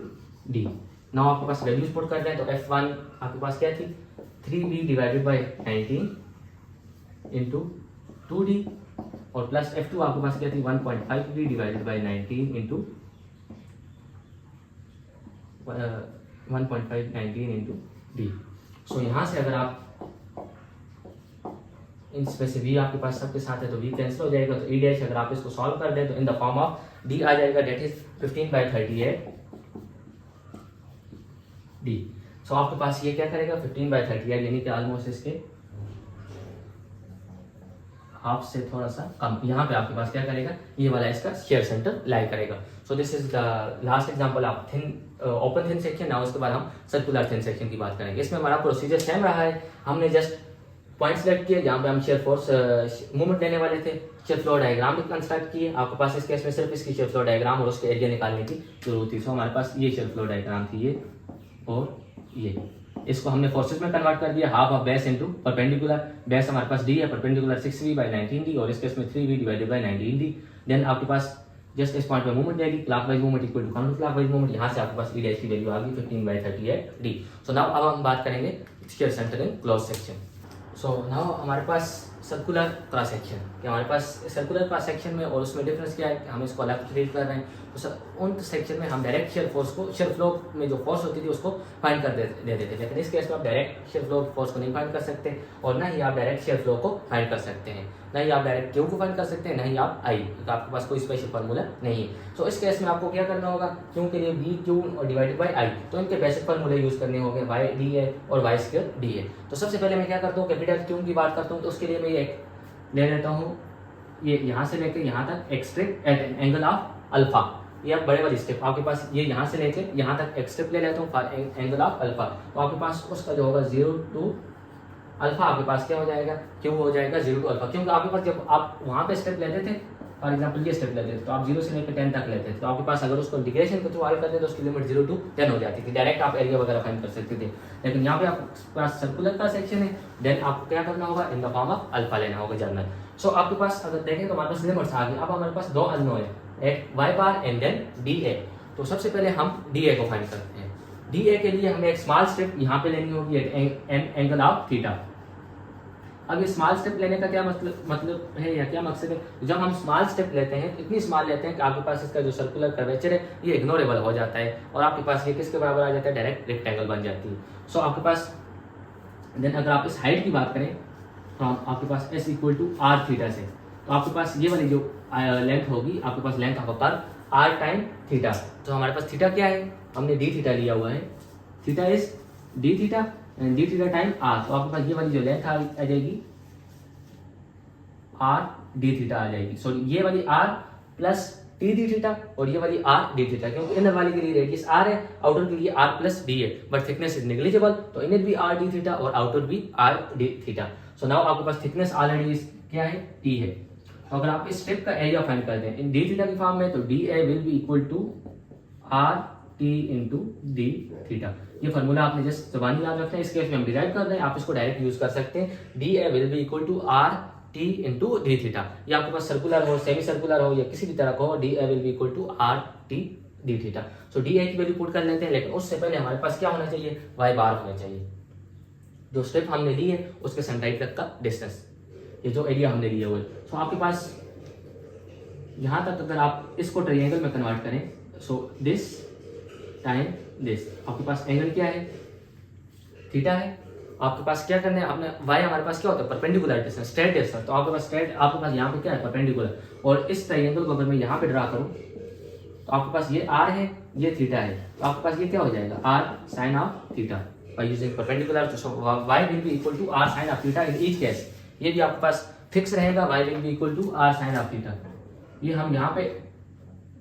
d। Now आपके पास वैल्यूज पुट करते हैं, तो f1 आपके पास क्या थी 3b divided by 19 into 2d, और प्लस f2 आपके पास क्या थी 1.5b divided by 19 into 1.519 into d। सो यहाँ से अगर आप इसमें से v आपके पास सबके साथ है तो v कैंसिल हो जाएगा, तो e डैश अगर आप इसको सॉल्व कर दें तो in the form of d आ जाएगा, डेट इज 15/38 d। सो आपके पास ये क्या करेगा 15/38, यानी कि ऑलमोस्ट इसके हाफ से थोड़ा सा कम, यहाँ पे आपके पास क्या करेगा, ये वाला इसका शेयर सेंटर लाई करेगा। सो this is the last example of thin open thin section. Now उसके बाद हम सर्कुलर थिन सेक्शन की बात करेंगे। इसमें हमारा प्रोसीजर सेम रहा है, हमने जस्ट पॉइंट सेलेक्ट किए जहाँ पे हम शेयर फोर्स मूवमेंट लेने वाले थे, शेयर फ्लो डायग्राम भी कंस्ट्रक्ट किए। आपके पास इस केस में सिर्फ इसकी शेयर फ्लो डायग्राम और उसके एरिया निकालने की जरूरत थी। सो हमारे पास ये शेयर फ्लो डायग्राम थी, ये और ये, इसको हमने फोर्सेस में कन्वर्ट कर दिया, half of base into perpendicular. Base हमारे पास d है, परपेंडिकुलर 6v बाय 19d, और इस केस में 3v divided by 19d। Then आपके पास जस्ट इस पॉइंट पे मूवमेंट जाएगी, clockwise movement equal to counter clockwise movement. यहाँ से आपके पास e डैश की वैल्यू आ गई 15/38d। सो नाउ अब हम बात करेंगे shear centre in close section. So now हमारे पास सर्कुलर क्रॉस सेक्शन, कि हमारे पास सर्कुलर क्रॉस सेक्शन में और उसमें डिफरेंस क्या है कि हम इसको अलग ट्रीट कर रहे हैं। तो उन सेक्शन में हम डायरेक्ट शेयर फोर्स को, शेयर फ्लो में जो फोर्स होती थी उसको फाइंड कर दे देते थे, लेकिन इस केस में आप डायरेक्ट शेयर फ्लो फोर्स को नहीं फाइंड कर सकते, और ना ही आप डायरेक्ट शेयर फ्लो को फाइंड कर सकते हैं, ना ही आप डायरेक्ट क्यू को फाइंड कर सकते हैं, ना ही आप आई, तो आपके पास कोई स्पेशल फार्मूला नहीं है। सो इस केस में आपको क्या करना होगा, क्यू के लिए वी क्यू और डिवाइडेड बाई आई, तो इनके बेसिक फार्मूले यूज करने होंगे, वाई डी है और वाई स्क्वायर डी है। तो सबसे पहले मैं क्या करता हूँ, कैपिटल क्यू की बात करता हूँ, तो उसके लिए मैं ये ले लेता हूँ, ये यहाँ से लेकर यहाँ तक एक्सट्रिक्ट एट एंगल ऑफ अल्फा, ये अब बड़े वाली स्टेप आपके पास, ये यहाँ से लेके यहाँ तक एक्सट्रिक्ट ले लेता हूँ एंगल ऑफ अल्फा, तो आपके पास उसका जो होगा 0 to अल्फा, आपके पास क्या हो जाएगा, क्यू हो जाएगा 0 to अल्फा। क्योंकि आपके पास जब आप वहाँ पे स्टेप लेते थे, फॉर एग्जाम्पल ये स्टेप लेते थे, तो आप 0 से लेकर 10 तक लेते थे, तो आपके पास अगर उसको इंटीग्रेशन के थ्रू हल करते तो उसकी लिमिट 0 to 10 हो जाती थी, डायरेक्ट आप एरिया वगैरह फाइंड कर सकते थे। लेकिन यहाँ पे आपके पास सर्कुलर का सेक्शन है, देन आपको क्या करना होगा, इन द फॉर्म ऑफ अल्फा लेना होगा जनरल। सो आपके पास अगर देखें तो हमारे पास लिमिट्स आ गई। अब हमारे पास दो अननोन है, एक Y bar and then D A. तो सबसे पहले हम डी ए को फाइंड करते हैं। डी ए के लिए हमें एक स्मॉल स्टेप यहाँ पे लेनी होगी, एक एंगल ऑफ थीटा। अब ये स्मॉल स्टेप लेने का क्या मतलब है या क्या मकसद है, जब हम स्मॉल स्टेप लेते हैं इतनी स्मॉल लेते हैं कि आपके पास इसका जो सर्कुलर कर्वेचर है ये इग्नोरेबल हो जाता है, और आपके पास ये किसके बराबर आ जाता है, डायरेक्ट रेक्टेंगल बन जाती है। सो आपके पास देन अगर आप इस हाइट की बात करें तो आपके पास s equal to R theta से, तो आपके पास ये वाली जो लेंथ होगी, आपके पास length of a curve r time theta. तो हमारे पास थीटा क्या है, हमने d थीटा लिया हुआ है, theta is d theta and d theta time r। तो आपके पास ये वाली जो लेंथ आ जाएगी r d थीटा आ जाएगी, सॉरी ये वाली r plus T D theta और ये वाली आर डी थीटा, क्योंकि इनर वाली के लिए रेडियस आर है, आउटर के लिए आर प्लस डी है, बट थिकनेस इज नेग्लिजिबल, तो इनर भी आर डी थीटा और आउटर भी are D theta. So now आपके पास थिकनेस ऑलरेडी क्या है, टी है। तो अगर आप इस स्ट्रिप का एरिया फाइंड कर दें इन डी थीटा की फॉर्म में, तो D A will be equal to R T into D theta. ये फार्मूला आपने जस्ट जबानी याद रखना है, इस केस में हम डिराइव कर रहे हैं, आप इसको डायरेक्ट यूज कर सकते हैं। D A will be equal to R T into D theta. ये आपके पास सर्कुलर हो, सेमी सर्कुलर हो या किसी भी तरह का हो, D A will be equal to R T D theta. So D A की वैल्यू पुट कर लेते हैं, लेकिन उससे पहले हमारे पास क्या होना चाहिए, वाई बार होना चाहिए। जो स्ट्रिप हमने ली है उसके सेंटर तक का डिस्टेंस, ये जो एरिया हमने लिया हुआ है। सो आपके पास यहाँ तक अगर आप इसको ट्रायंगल में कन्वर्ट करें, सो दिस टाइम दिस, आपके पास एंगल क्या है, थीटा है। आपके पास क्या करना है, आपने वाई हमारे पास क्या होता है, परपेंडिकुलर डिस्टेंस, स्ट्रेट डिस्टेंस। तो आपके पास स्ट्रेट, आपके पास यहाँ पे क्या है, परपेंडिकुलर। और इस ट्रायंगल को अगर मैं यहाँ पे ड्रा करूँ तो आपके पास ये आर है, ये थीटा है, तो आपके पास ये क्या हो जाएगा, r sine of theta by using perpendicular. तो y will be equal to are sine of theta in each case. ये भी आपके पास फिक्स रहेगा, y will be equal to are sine of theta. ये हम यहाँ पे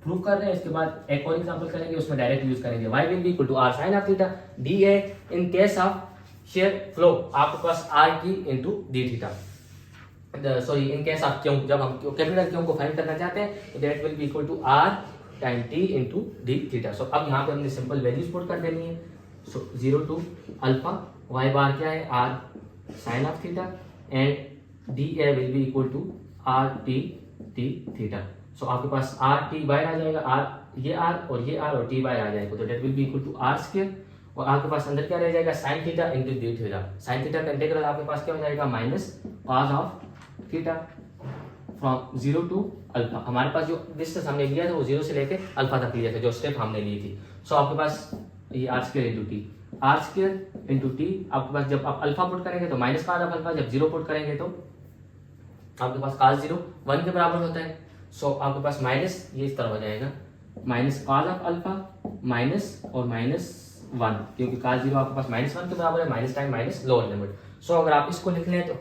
प्रूव कर रहे हैं। इसके बाद एक और एग्जांपल करेंगे, उसमें डायरेक्ट यूज करेंगे, y will be equal to are sine of theta D a in case of shear flow, आपके पास R T into D theta. Sorry, in case of क्यों, जब हम कैपिटल क्यों को फाइंड करना चाहते हैं, तो that will be equal to r time t into D theta. So अब यहाँ पे हमने सिंपल वैल्यूज पुट कर देनी है। So 0 to alpha, Y bar क्या है, R sine of theta, and D A will be equal to R T T theta. So आपके पास आर टी बाय आ जाएगा, आर ये आर और टी बाय आ जाएगा, तो that will be equal to R square. और आपके पास अंदर क्या रह जाएगा, sine theta into D theta. Sine theta का इंटीग्रल आपके पास क्या हो जाएगा, minus cos of theta from 0 to alpha. हमारे पास जो डिस्टेंस हमने लिया था वो 0 से लेके अल्फा तक लिया था, जो स्टेप हमने ली थी। सो आपके पास ये R square into T, R square into T. आपके पास जब आप अल्फा पुट करेंगे तो माइनस कॉस ऑफ अल्फा, जब 0 पुट करेंगे तो आपके पास कॉस 0 1 के बराबर होता है। सो आपके पास माइनस ये इस तरह हो जाएगा, minus cos of alpha minus और माइनस 1, क्योंकि कॉस 0 आपके पास माइनस 1 के बराबर है, minus time minus lower limit. So अगर आप इसको लिख लें तो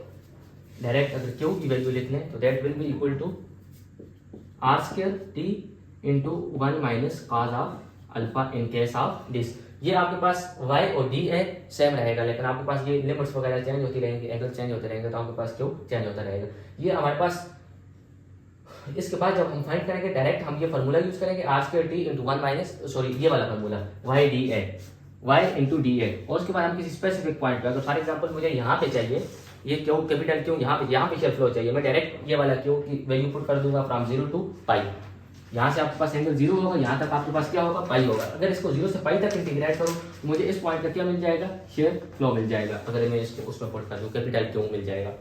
डायरेक्ट अगर क्यू की वैल्यू लिख लें तो that will be equal to R square T into 1 minus cos of alpha in case of this. ये आपके पास y और डी ए सेम रहेगा, लेकिन आपके पास ये लिमिट्स वगैरह चेंज होती रहेंगी, एंगल चेंज होते रहेंगे, तो आपके पास क्यों चेंज होता रहेगा। ये हमारे पास इसके बाद जब हम फाइंड करेंगे डायरेक्ट हम ये फार्मूला यूज करेंगे, R square T into 1 minus, sorry ये वाला formula Y D A, Y into D A. और उसके बाद हम किसी स्पेसिफिक पॉइंट पे, अगर फॉर एग्जांपल मुझे यहाँ पे चाहिए ये क्यों कैपिटल क्यों यहाँ पे शेयर फ्लो चाहिए, मैं डायरेक्ट ये वाला क्यों की वैल्यू पुट कर दूंगा फ्रॉम 0 टू पाई। यहाँ से आपके पास एंगल 0 होगा, यहाँ तक आपके पास क्या होगा, पाई होगा। अगर इसको 0 से पाई तक इंटीग्रेट करूँ मुझे इस पॉइंट का क्या मिल जाएगा, शेयर फ्लो मिल जाएगा। अगर मैं इसको उसमें पुट कर दूँ कैपिटल क्यों मिल जाएगा।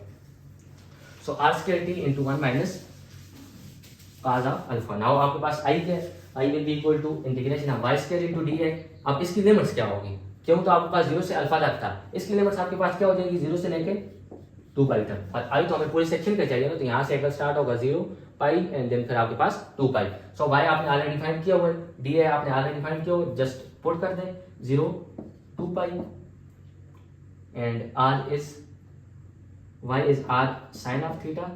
So R square T into 1 minus cos of alpha. Now आपके पास आई क्या है, I will be equal to integration of Y square into D है। अब इसकी लिमिट्स क्या होगी, क्यों तो आपके पास 0 से अल्फा तक था, इसकी लिमिट्स आपके पास क्या हो जाएगी, 0 से लेके 2 पाई तक। और आई तो हमें पूरे सेक्शन का चाहिए ना, तो यहाँ से एंगल स्टार्ट होगा 0 पाई एंड देन फिर आपके पास 2 पाई। सो वाई आपने ऑलरेडी फाइंड किया हुआ है, डी है आपने ऑलरेडी फाइंड किया हुआ है, जस्ट पुट कर दें 0 2 pi and R is Y is R sine of theta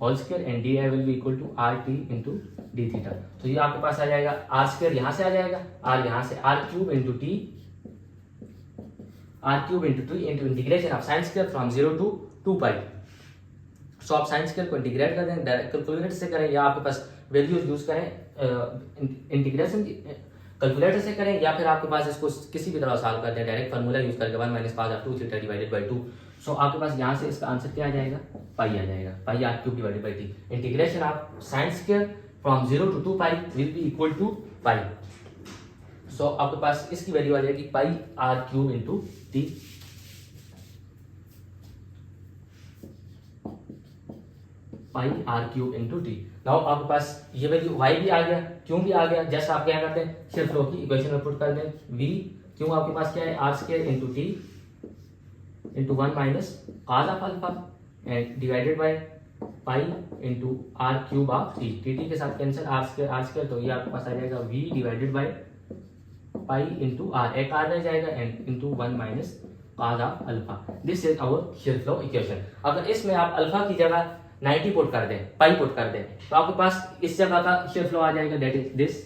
whole square and D I will be equal to R T into D theta. तो ये आपके पास आ जाएगा आर स्क्वायर, यहाँ से आ जाएगा आर, यहाँ से R cube into T, R cube into T into integration of sine square from 0 to 2 pi. So आप साइन स्क्वायर को इंटीग्रेट कर दें, डायरेक्ट कैलकुलेटर से करें या आपके पास वैल्यूज यूज करें इंटीग्रेशन कैलकुलेटर से करें, या फिर आपके पास इसको किसी भी तरह सॉल्व करते हैं डायरेक्ट फार्मूला यूज करके 1 minus cos of 2 theta divided by 2। सो आपके पास यहाँ से इसका आंसर क्या आ जाएगा, पाई आ जाएगा, pi R cube divided by T. Integration of sine square from 0 to 2 pi will be equal to pi. So आपके पास इसकी वैल्यू आ जाएगी pi R cube into T. Pi R cube into T. Now आपके पास ये value Y भी आ गया, क्यों भी आ गया, जस्ट आप क्या करते हैं शेयर फ्लो की इक्वेशन में पुट कर दें, वी क्यों आपके पास क्या है R square into T into 1 minus cos of alpha and divided by pi into R cube of T. T के साथ कैंसिल आर स्क्वायर, तो ये आपके पास आ जाएगा V divided by pi into R, एक आर रह जाएगा and into 1 minus cos of alpha. This is our shear flow equation. अगर इसमें आप अल्फा की जगह 90 पुट कर दें, पाई पुट कर दें, तो आपके पास इस जगह का शेयर फ्लो आ जाएगा, दैट इज दिस।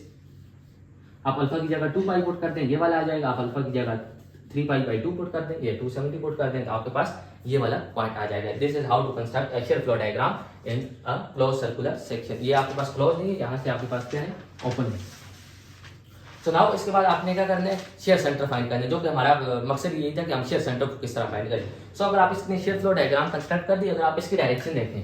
आप अल्फा की जगह 2 पाई पुट कर दें, ये वाला आ जाएगा। आप अल्फा की जगह 3 पाई बाई 2 पुट कर दें, ये 270 पुट कर दें, तो आपके पास ये वाला पॉइंट आ जाएगा। This is how to construct a shear flow diagram in a close circular section. ये आपके पास क्लोज नहीं है, यहाँ से आपके पास क्या है, ओपन है। तो नाउ इसके बाद आपने क्या करना है, शेयर सेंटर फाइंड करना है, जो कि हमारा मकसद यही था कि हम शेयर सेंटर को किस तरह फाइंड करें। सो अगर आप इसने शेयर फ्लो डायग्राम कंस्ट्रक्ट कर दी, अगर आप इसकी डायरेक्शन देखें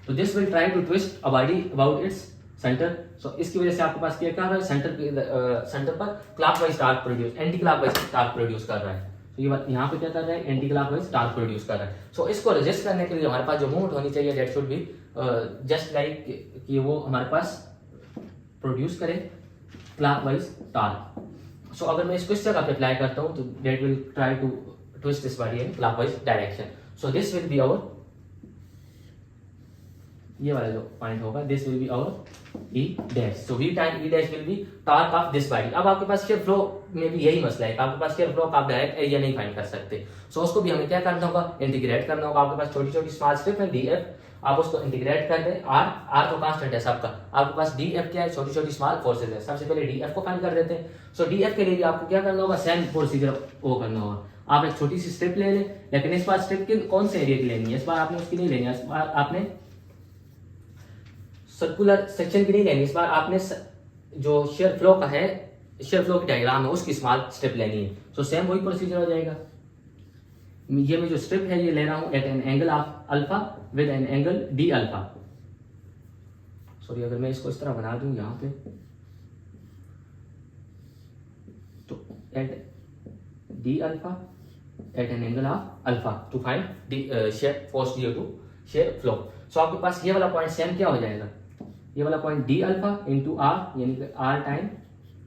तो this will try to twist a body about its centre. So इसकी वजह से आपके पास क्या कर रहा है, सेंटर पर clockwise torque produce, anti clockwise torque produce कर रहा है। तो ये बात यहाँ पे क्या कर रहा है, एंटी क्लॉकवाइज टार्क प्रोड्यूस कर रहा है। सो इसको रेजिस्ट करने के लिए हमारे पास जो मूवमेंट होनी चाहिए, that should be just like कि वो हमारे पास प्रोड्यूस करे क्लॉकवाइज टार्क। सो अगर मैं इसको इस जगह पे अप्लाई करता हूँ तो that will try to twist this body in clockwise direction. So this will be our, ये वाला जो पॉइंट होगा, this will be our E dash. So we time E dash will be torque of this body. अब आपके पास shear flow में भी यही मसला है, आपके पास शेयर फ्लो का आप डायरेक्ट एरिया नहीं फाइंड कर सकते। सो उसको भी हमें क्या करना होगा, इंटीग्रेट करना होगा। आपके पास छोटी छोटी स्मॉल स्ट्रिप है डी एफ, आप उसको इंटीग्रेट कर दें। आर तो कांस्टेंट है सबका, आपके पास डी एफ क्या है, छोटी छोटी स्मॉल फोर्सेज है। सबसे पहले डी एफ को फाइंड कर देते हैं। सो डी एफ के लिए आपको क्या करना होगा, सेम प्रोसीजर वो करना होगा। आप एक छोटी सी स्ट्रिप ले लें, लेकिन इस बार स्ट्रिप की कौन से एरिया की लेनी है, इस बार आपने उसकी नहीं लेनी है, इस बार आपने सर्कुलर सेक्शन की नहीं लेनी, इस बार आपने जो शेयर फ्लो का है, शेयर फ्लो की डायग्राम है उसकी स्मॉल स्ट्रिप लेनी है। सो सेम वही प्रोसीजर हो जाएगा। ये मैं जो स्ट्रिप है ये ले रहा हूं at an angle of alpha with an angle d alpha. Sorry, अगर मैं इसको इस तरह बना दूं यहां पे, तो at D alpha at an angle of alpha to find shear force due to shear flow. So आपके पास ये वाला पॉइंट सेम क्या हो जाएगा, ये वाला point d alpha into R, यानी कि आर टाइम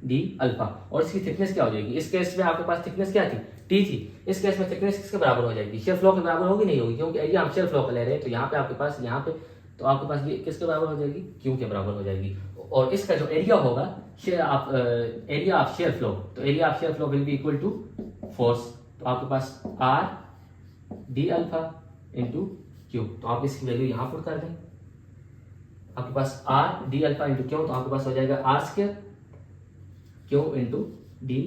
डी अल्फा। और इसकी थिकनेस क्या हो जाएगी, इस केस में आपके पास थिकनेस क्या थी, टी थी। इस केस में थिकनेस किसके बराबर हो जाएगी, शेयर फ्लो के बराबर होगी, नहीं होगी, क्योंकि एरिया हम शेयर फ्लो का ले रहे हैं। तो यहाँ पे आपके पास, यहाँ पे तो आपके पास ये किसके बराबर हो जाएगी, क्यू के बराबर हो जाएगी। और इसका जो एरिया होगा, एरिया ऑफ शेयर फ्लो, तो area of shear flow will be equal to force. तो आपके पास R D alpha into Q, तो आप इसकी वैल्यू यहाँ पुट कर दें। आपके पास R D alpha into Q, तो आपके पास हो जाएगा R square Q into D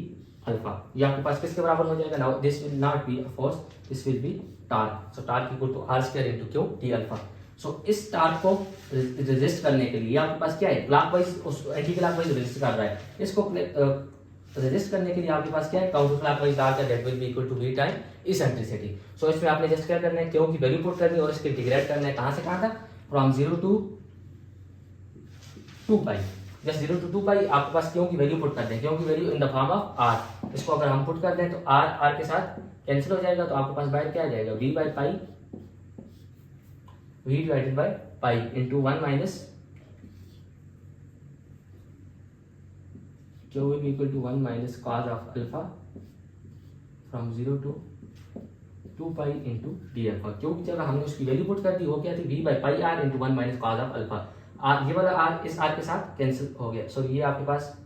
alpha. ये आपके पास किसके बराबर हो जाएगा, now this will not be a force, this will be torque. So torque equal to R square into Q D alpha. So इस टार्क को रेजिस्ट करने के लिए आपके पास क्या है, क्लॉकवाइज एंटी क्लॉकवाइज रेजिस्ट कर रहा है। इसको रेजिस्ट करने के लिए आपके पास क्या है, काउंटर क्लॉकवाइज डार्क है, that will be equal to V time eccentricity. So इसमें आपने जस्ट क्या करना है, क्यू की वैल्यू पुट करनी है और इसके इंटीग्रेट करना है। कहां से कहां तक, from 0 to 2 pi, just 0 to 2 pi. आपके पास क्यू की वैल्यू पुट कर दें, क्यू की value in the form of R. इसको अगर हम पुट कर दें तो आर आर के साथ कैंसिल हो जाएगा, तो आपके पास बाय क्या आ जाएगा, V by pi, V divided by pi into 1 minus Q will be equal to 1 minus cos of alpha from 0 to 2 pi into D alpha. क्यों की जगह हमने उसकी वैल्यू पुट कर दी, वो क्या थी, V by pi R into 1 minus cos of alpha. R, ये वाला आर इस आर के साथ कैंसिल हो गया। सो ये आपके पास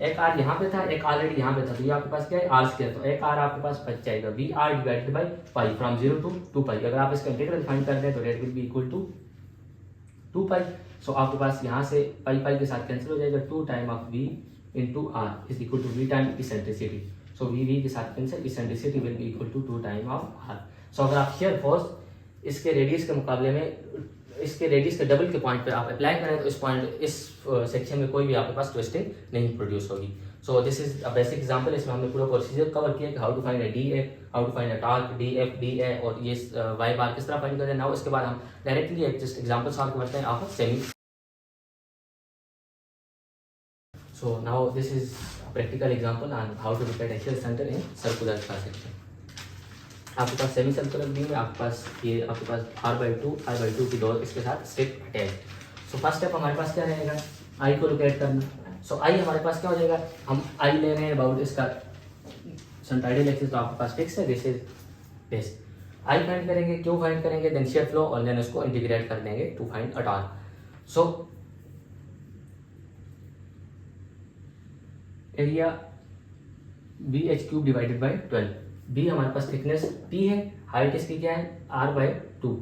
एक आर यहाँ पे था, एक ऑलरेडी यहाँ पे था, तो ये आपके पास क्या है, आर स्क्वायर। तो एक आर आपके पास बच जाएगा, V R divided by pi from 0 to 2 pi. अगर आप इसका इंटीग्रल फाइंड करते हैं तो that will be equal to 2 pi. So आपके पास यहाँ से पाई पाई के साथ कैंसिल हो जाएगा, 2 time of V into R is equal to V time eccentricity. So V के साथ cancel, eccentricity will be equal to 2 time of R. So अगर आप शेयर फोर्स इसके रेडियस के मुकाबले में, इसके रेडियस के डबल के पॉइंट पे आप अप्लाई करें तो इस पॉइंट, इस सेक्शन में कोई भी आपके पास ट्विस्टिंग नहीं प्रोड्यूस होगी। So this is a basic example. इसमें हमने पूरा प्रोसीजर कवर किया कि how to find a D A, how to find a torque D F D A, और ये वाई बार किस तरह फाइंड करते हैं। नाउ इसके बाद हम डायरेक्टली एक जस्ट एग्जांपल सॉल्व करते हैं of semi. So now this is a practical example on how to look at axial centre in circular cross section. आपके पास सेमी सर्कुलर बीम है, आपके पास ये आपके पास r/2 की दो इसके साथ strip attach. So first step हमारे पास क्या रहेगा, आई को लोकेट करना। सो आई हमारे पास क्या हो जाएगा, हम आई ले रहे हैं अबाउट इसका सेंट्राइडल एक्सिस, तो आपके पास फिक्स है, this is this. I find करेंगे, क्यू फाइंड करेंगे, देन शेयर फ्लो, और देन उसको इंटीग्रेट कर देंगे to find a torque. So area BH cube divided by 12, B हमारे पास थिकनेस पी है, हाइट इसकी क्या है r/2,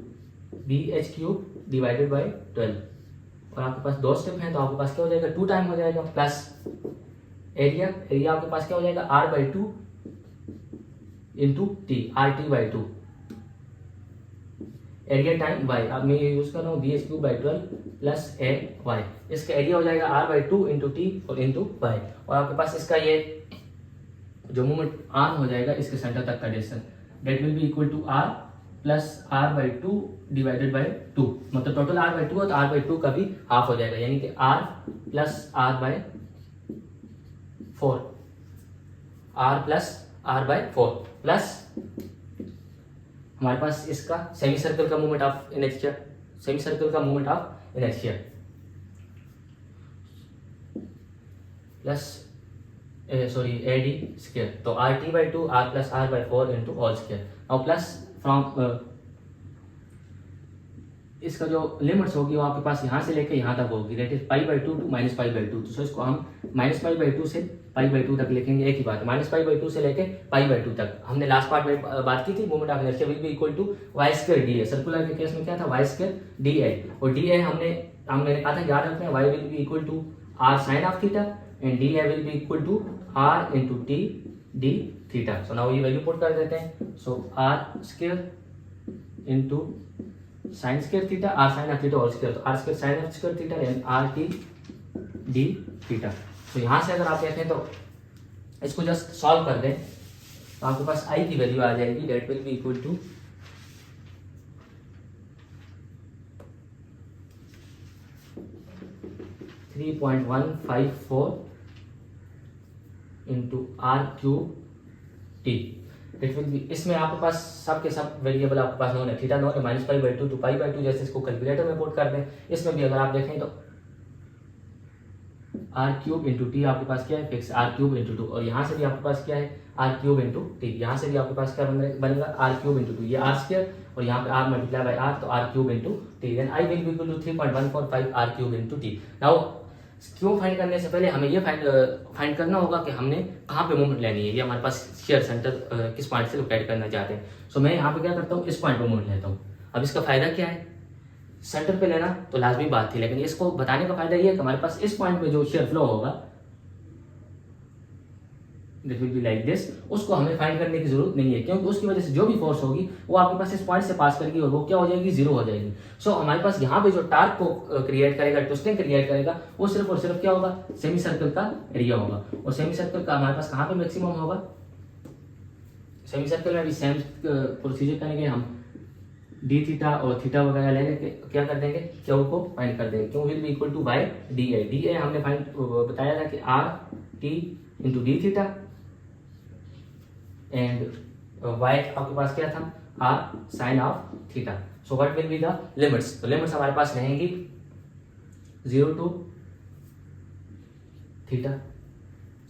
BH³ डिवाइडेड बाई 12 और आपके पास 2 स्टेप हैं तो आपके पास क्या हो जाएगा 2 टाइम हो जाएगा, प्लस एरिया आपके पास क्या हो जाएगा r/2 into T, RT/2 area time Y. अब मैं ये यूज कर रहा हूँ BH³/12 प्लस ए वाई, इसका एरिया हो जाएगा r/2 इंटू टी और इंटू वाई। और आपके पास इसका ये जो मूवमेंट आर्म हो जाएगा इसके सेंटर तक का distance that will be equal to r plus r/2 divided by 2, मतलब टोटल r/2 है तो r/2 का भी हाफ हो जाएगा, यानी कि r plus r/4, r plus r/4 plus हमारे पास इसका सेमी सर्कल का movement of inertia, semi circle का movement of inertia plus sorry AD square, तो RT/2 r plus r/4 into all square. और प्लस फ्रॉम इसका जो लिमिट्स होगी वो आपके पास यहाँ से लेके यहाँ तक होगी, दैट इज π/2 टू -π/2, तो इसको हम -π/2 से π/2 तक लिखेंगे, एक ही बात है, -π/2 से लेके π/2 तक। हमने लास्ट पार्ट में बात की थी moment of inertia will be equal to y²dA, circular के केस में क्या था y²dA, और dA हमने कहा था याद रखते हैं, y will be equal to r sin of theta and dA will be equal to r into t d theta. So now ये वैल्यू पुट कर देते हैं, so r² into sine square theta, r sine of theta whole square, तो r² sine of square theta and RT d theta. तो यहाँ से अगर आप देखें तो इसको जस्ट सॉल्व कर दें तो आपके पास i की वैल्यू आ जाएगी, that will be equal to 3.154 into r³ it will be, इसमें आपके पास सब के सब वेरिएबल आपके पास नोन है, थीटा नोन है, -π/2 टू π/2, जैसे इसको कैलकुलेटर में पुट कर दें। इसमें भी अगर आप देखें तो r³ इंटू टी आपके पास क्या है फिक्स, r³ इंटू 2, और यहाँ से भी आपके पास क्या है r³ इंटू टी, यहाँ से भी आपके पास क्या बनेगा r³ इंटू 2, ये r² और यहाँ पे r मल्टीप्लाई बाई r, तो r³ into T, then i will be equal to 3.145 r³ into T. Now क्यों फाइंड करने से पहले हमें ये फाइंड करना होगा कि हमने कहाँ पे मूवमेंट लेनी है, ये हमारे पास शेयर सेंटर किस पॉइंट से लोकेट करना चाहते हैं। सो मैं यहाँ पे क्या करता हूँ, इस पॉइंट पे मूवमेंट लेता हूँ। अब इसका फायदा क्या है, सेंटर पे लेना तो लाजमी बात थी, लेकिन इसको बताने का फायदा ये है कि हमारे पास इस पॉइंट पे जो शेयर फ्लो होगा this will be like this, उसको हमें फाइंड करने की जरूरत नहीं है, क्योंकि उसकी वजह से जो भी फोर्स होगी वो आपके पास इस पॉइंट से पास करेगी और वो क्या हो जाएगी, जीरो हो जाएगी। सो हमारे पास यहाँ पे जो टार्क को क्रिएट करेगा, ट्विस्टिंग क्रिएट करेगा, वो सिर्फ और सिर्फ क्या होगा, सेमी सर्कल का एरिया होगा, और सेमी सर्कल का हमारे पास कहाँ पे मैक्सिमम होगा, सेमी सर्कल में भी सेम प्रोसीजर करेंगे हम, डी थीटा और थीटा वगैरह लेंगे, क्या कर देंगे, क्यू को फाइंड कर देंगे, Q will be equal to by D A हमने फाइंड बताया था कि RT into D theta and Y आपके पास क्या था r sine of theta. So what will be the limits, तो लिमिट्स हमारे पास रहेंगी 0 टू थीटा,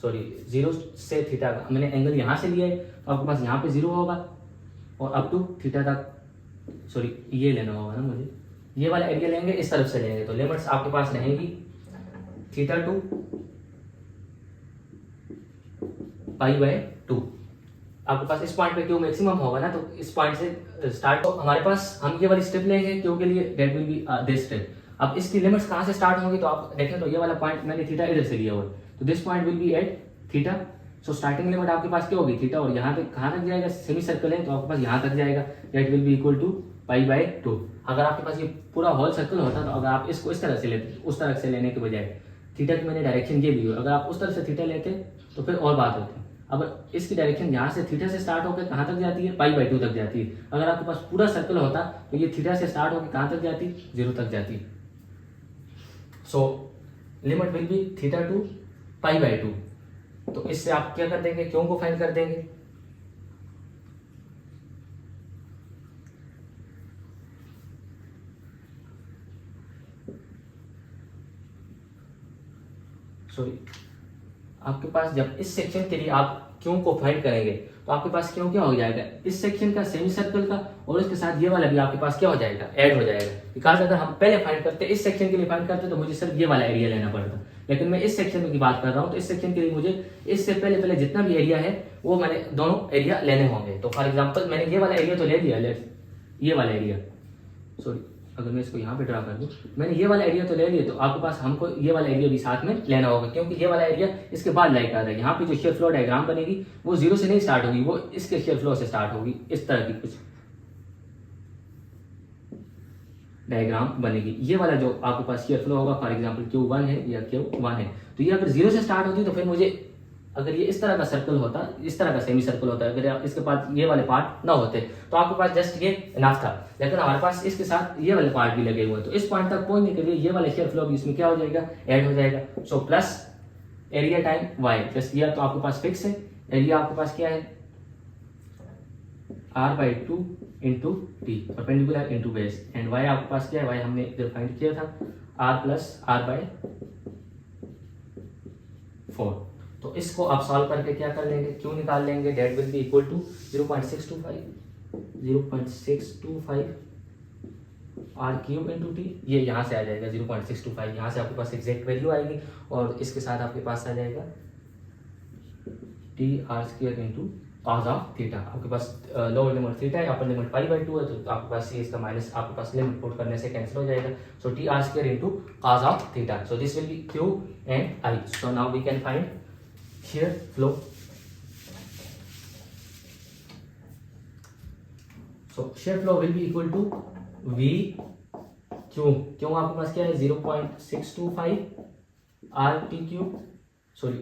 सॉरी 0 से थीटा, हमने एंगल यहाँ से लिया है तो आपके पास यहाँ पे 0 होगा, और अप टू थीटा तक, सॉरी ये लेना होगा ना मुझे, ये वाला एरिया लेंगे, इस तरफ से लेंगे, तो लिमिट्स आपके पास रहेंगी थीटा टू π/2। आपके पास इस पॉइंट पे क्यू मैक्सिमम होगा ना, तो इस पॉइंट से स्टार्ट, तो हमारे पास हम ये वाली स्टेप लेंगे क्यू के लिए, that will B this step. अब इसकी लिमिट्स कहाँ से स्टार्ट होंगी, तो आप देखें तो ये वाला पॉइंट मैंने थीटा इधर से लिया हुआ, तो this point will be at theta. So starting limit आपके पास क्या होगी, थीटा, और यहाँ पे कहाँ तक जाएगा, सेमी सर्कल है तो आपके पास यहाँ तक जाएगा, that will be equal to π/2। अगर आपके पास ये पूरा होल सर्कल होता तो अगर आप इसको इस तरह से लेते, उस तरह से लेने के बजाय, थीटा की मैंने डायरेक्शन ये ली हुई, अगर आप उस तरह से थीटा लेते तो फिर और बात होती। अब इसकी डायरेक्शन यहाँ से थीटा से स्टार्ट होकर कहाँ तक जाती है, π/2 तक जाती है। अगर आपके पास पूरा सर्कल होता तो ये थीटा से स्टार्ट होकर कहाँ तक जाती, 0 तक जाती। So limit will be theta to π/2। तो इससे आप क्या कर देंगे, क्यों को फाइंड कर देंगे, सॉरी आपके पास जब इस सेक्शन के लिए आप क्यों को फाइंड करेंगे तो आपके पास क्यों क्या हो जाएगा, इस सेक्शन का सेमी सर्कल का और उसके साथ ये वाला भी आपके पास क्या हो जाएगा, ऐड हो जाएगा। बिकॉज अगर हम पहले फाइंड करते इस सेक्शन के लिए फाइंड करते तो मुझे सिर्फ ये वाला एरिया लेना पड़ता, लेकिन मैं इस सेक्शन की बात कर रहा हूँ तो इस सेक्शन के लिए मुझे इससे पहले जितना भी एरिया है वो मैंने दोनों एरिया लेने होंगे। तो फॉर एग्जाम्पल मैंने ये वाला एरिया तो ले लिया, ये वाला एरिया, सॉरी अगर मैं इसको यहाँ पे ड्रा कर दूँ, मैंने ये वाला एरिया तो ले लिया, तो आपके पास हमको ये वाला एरिया भी साथ में लेना होगा, क्योंकि ये वाला एरिया इसके बाद लाइक आ रहा है। यहाँ पे जो शेयर फ्लो डायग्राम बनेगी वो जीरो से नहीं स्टार्ट होगी, वो इसके शेयर फ्लो से स्टार्ट होगी, इस तरह की कुछ डायग्राम बनेगी। ये वाला जो आपके पास शेयर फ्लो होगा, फॉर एग्जाम्पल Q1 है या Q1 है, तो ये अगर जीरो से स्टार्ट होती तो फिर मुझे, अगर ये इस तरह का सर्कल होता, इस तरह का सेमी सर्कल होता, अगर इसके पास ये वाले पार्ट ना होते तो आपके पास जस्ट ये इनफ था, लेकिन हमारे पास इसके साथ ये वाले पार्ट भी लगे हुए हैं, तो इस पॉइंट तक पहुंचने के लिए ये वाला शेयर फ्लो भी इसमें क्या हो जाएगा, ऐड हो जाएगा। So plus area time Y, just ये तो आपके पास फिक्स है, एरिया आपके पास क्या है r/2 into T perpendicular into base, and Y आपके पास क्या है, वाई हमने डिफाइन किया था r+r/4। तो इसको आप सॉल्व करके क्या कर लेंगे, क्यों निकाल लेंगे, that will be equal to 0.625 r³ into T, ये यहाँ से आ जाएगा 0.625, यहाँ से आपके पास एग्जैक्ट वैल्यू आएगी और इसके साथ आपके पास आ जाएगा t r² into cos of theta. आपके पास लोअर लिमिट थीटा है, अपर लिमिट π/2 है, तो आपके पास ये इसका माइनस आपके पास लिमिट पुट करने से कैंसिल हो जाएगा। So t r² into cos of theta, so this will be Q and I। So now we can find shear flow। So shear flow will be equal to V क्यों आपके पास क्या है 0.625 r³ sorry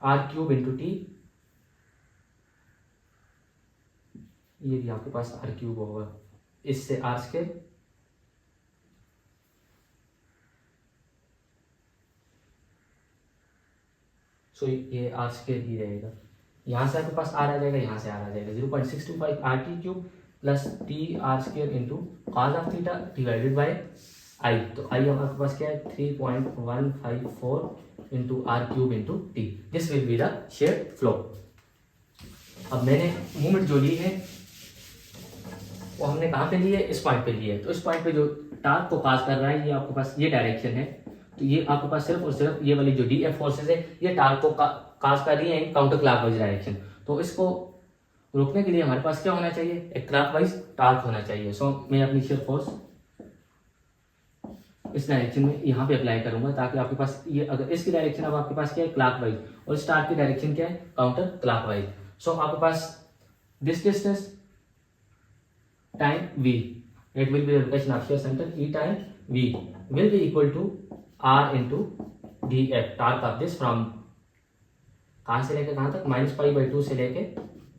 r³ into T, ये भी आपके पास r³ होगा, इससे r², सो ये r² ही रहेगा, यहाँ से आपके पास r आ जाएगा, यहाँ से r आ जाएगा 0.625 r³ plus t r² into cos of theta divided by i। तो i हमारे पास क्या है 3.154 into r³ into T, this will be the share flow. अब मैंने मूवमेंट जो ली है वो हमने कहाँ पे ली है, इस पॉइंट पे ली है, तो इस पॉइंट पे जो टार्क को पास कर रहा है ये आपके पास ये डायरेक्शन है, तो ये आपके पास सिर्फ और सिर्फ ये वाली जो DF फोर्सेस है ये टार्क को कास्ट कर रही है इन काउंटर क्लॉकवाइज डायरेक्शन। तो इसको रोकने के लिए हमारे पास क्या होना चाहिए, एक क्लॉकवाइज टार्क होना चाहिए। सो मैं अपनी शेयर फोर्स इस डायरेक्शन में यहाँ पे अप्लाई करूंगा, ताकि आपके पास ये, अगर इसकी डायरेक्शन अब आपके पास क्या है क्लॉकवाइज और इस टार्क की डायरेक्शन क्या है काउंटर क्लॉकवाइज। सो आपके पास this distance time v, it will be the rotation of shear center, E time v will be equal to r into df, torque of this from कहाँ से लेके कहाँ तक, -π/2 से लेके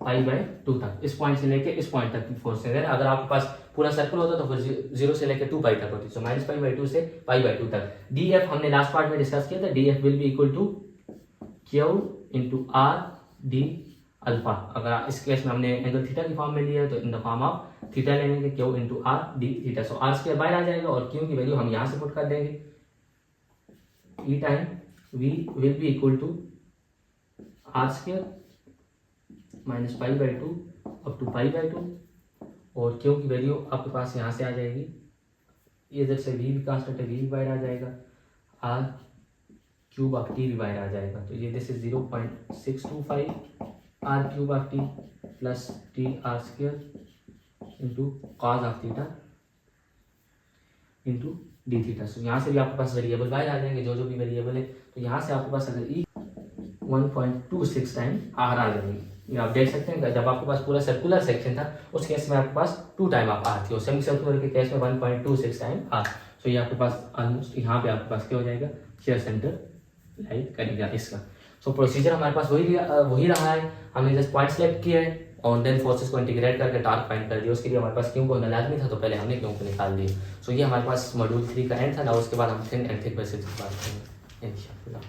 π/2 तक, इस पॉइंट से लेके इस पॉइंट तक की फोर्स है। अगर आपके पास पूरा सर्कल होता तो फिर 0 से लेके 2π तक होती, सो -π/2 से π/2 तक। df हमने लास्ट पार्ट में डिस्कस किया था, df will be equal to q into r d alpha. अगर इस केस में हमने एंगल थीटा की फॉर्म में लिया है तो in the form of theta लेंगे Q into R D theta. So r² बाहर आ जाएगा और Q की वैल्यू हम यहाँ से पुट कर देंगे, E time V will be equal to r² minus π/2 up to π/2, और Q की वैल्यू आपके पास यहाँ से आ जाएगी, ये इधर से V भी कांस्टेंट है, V भी बाहर आ जाएगा, r³ ऑफ t भी बाहर आ जाएगा, तो ये this is 0.625 r³ of t plus t r² into cos of theta into D theta. So यहाँ से भी आपके पास वेरिएबल बाहर आ जाएंगे, जो भी वेरिएबल है, तो यहाँ से आपके पास अगर ई 1.26 टाइम आर आ जाएंगे। आप देख सकते हैं जब आपके पास पूरा सर्कुलर सेक्शन था उस केस में आपके पास 2 टाइम आप आर थी, और सेमी सर्कुलर के केस में 1.26 टाइम आर। सो ये आपके पास ऑलमोस्ट यहाँ पे आपके पास क्या हो जाएगा, शेयर सेंटर लाइक करेगा इसका। सो प्रोसीजर हमारे पास वही रहा है, हमने जस्ट पॉइंट सेलेक्ट किया है और देन फोर्सेस को इंटीग्रेट करके टार्क फाइंड कर दिया। उसके लिए हमारे पास क्यों को लाजमी था, तो पहले हमने क्यों को निकाल दिया। सो ये हमारे पास मॉड्यूल 3 का एंड था ना, उसके बाद हम थिन एंड थिक बेसिस की बात करेंगे इंशाल्लाह।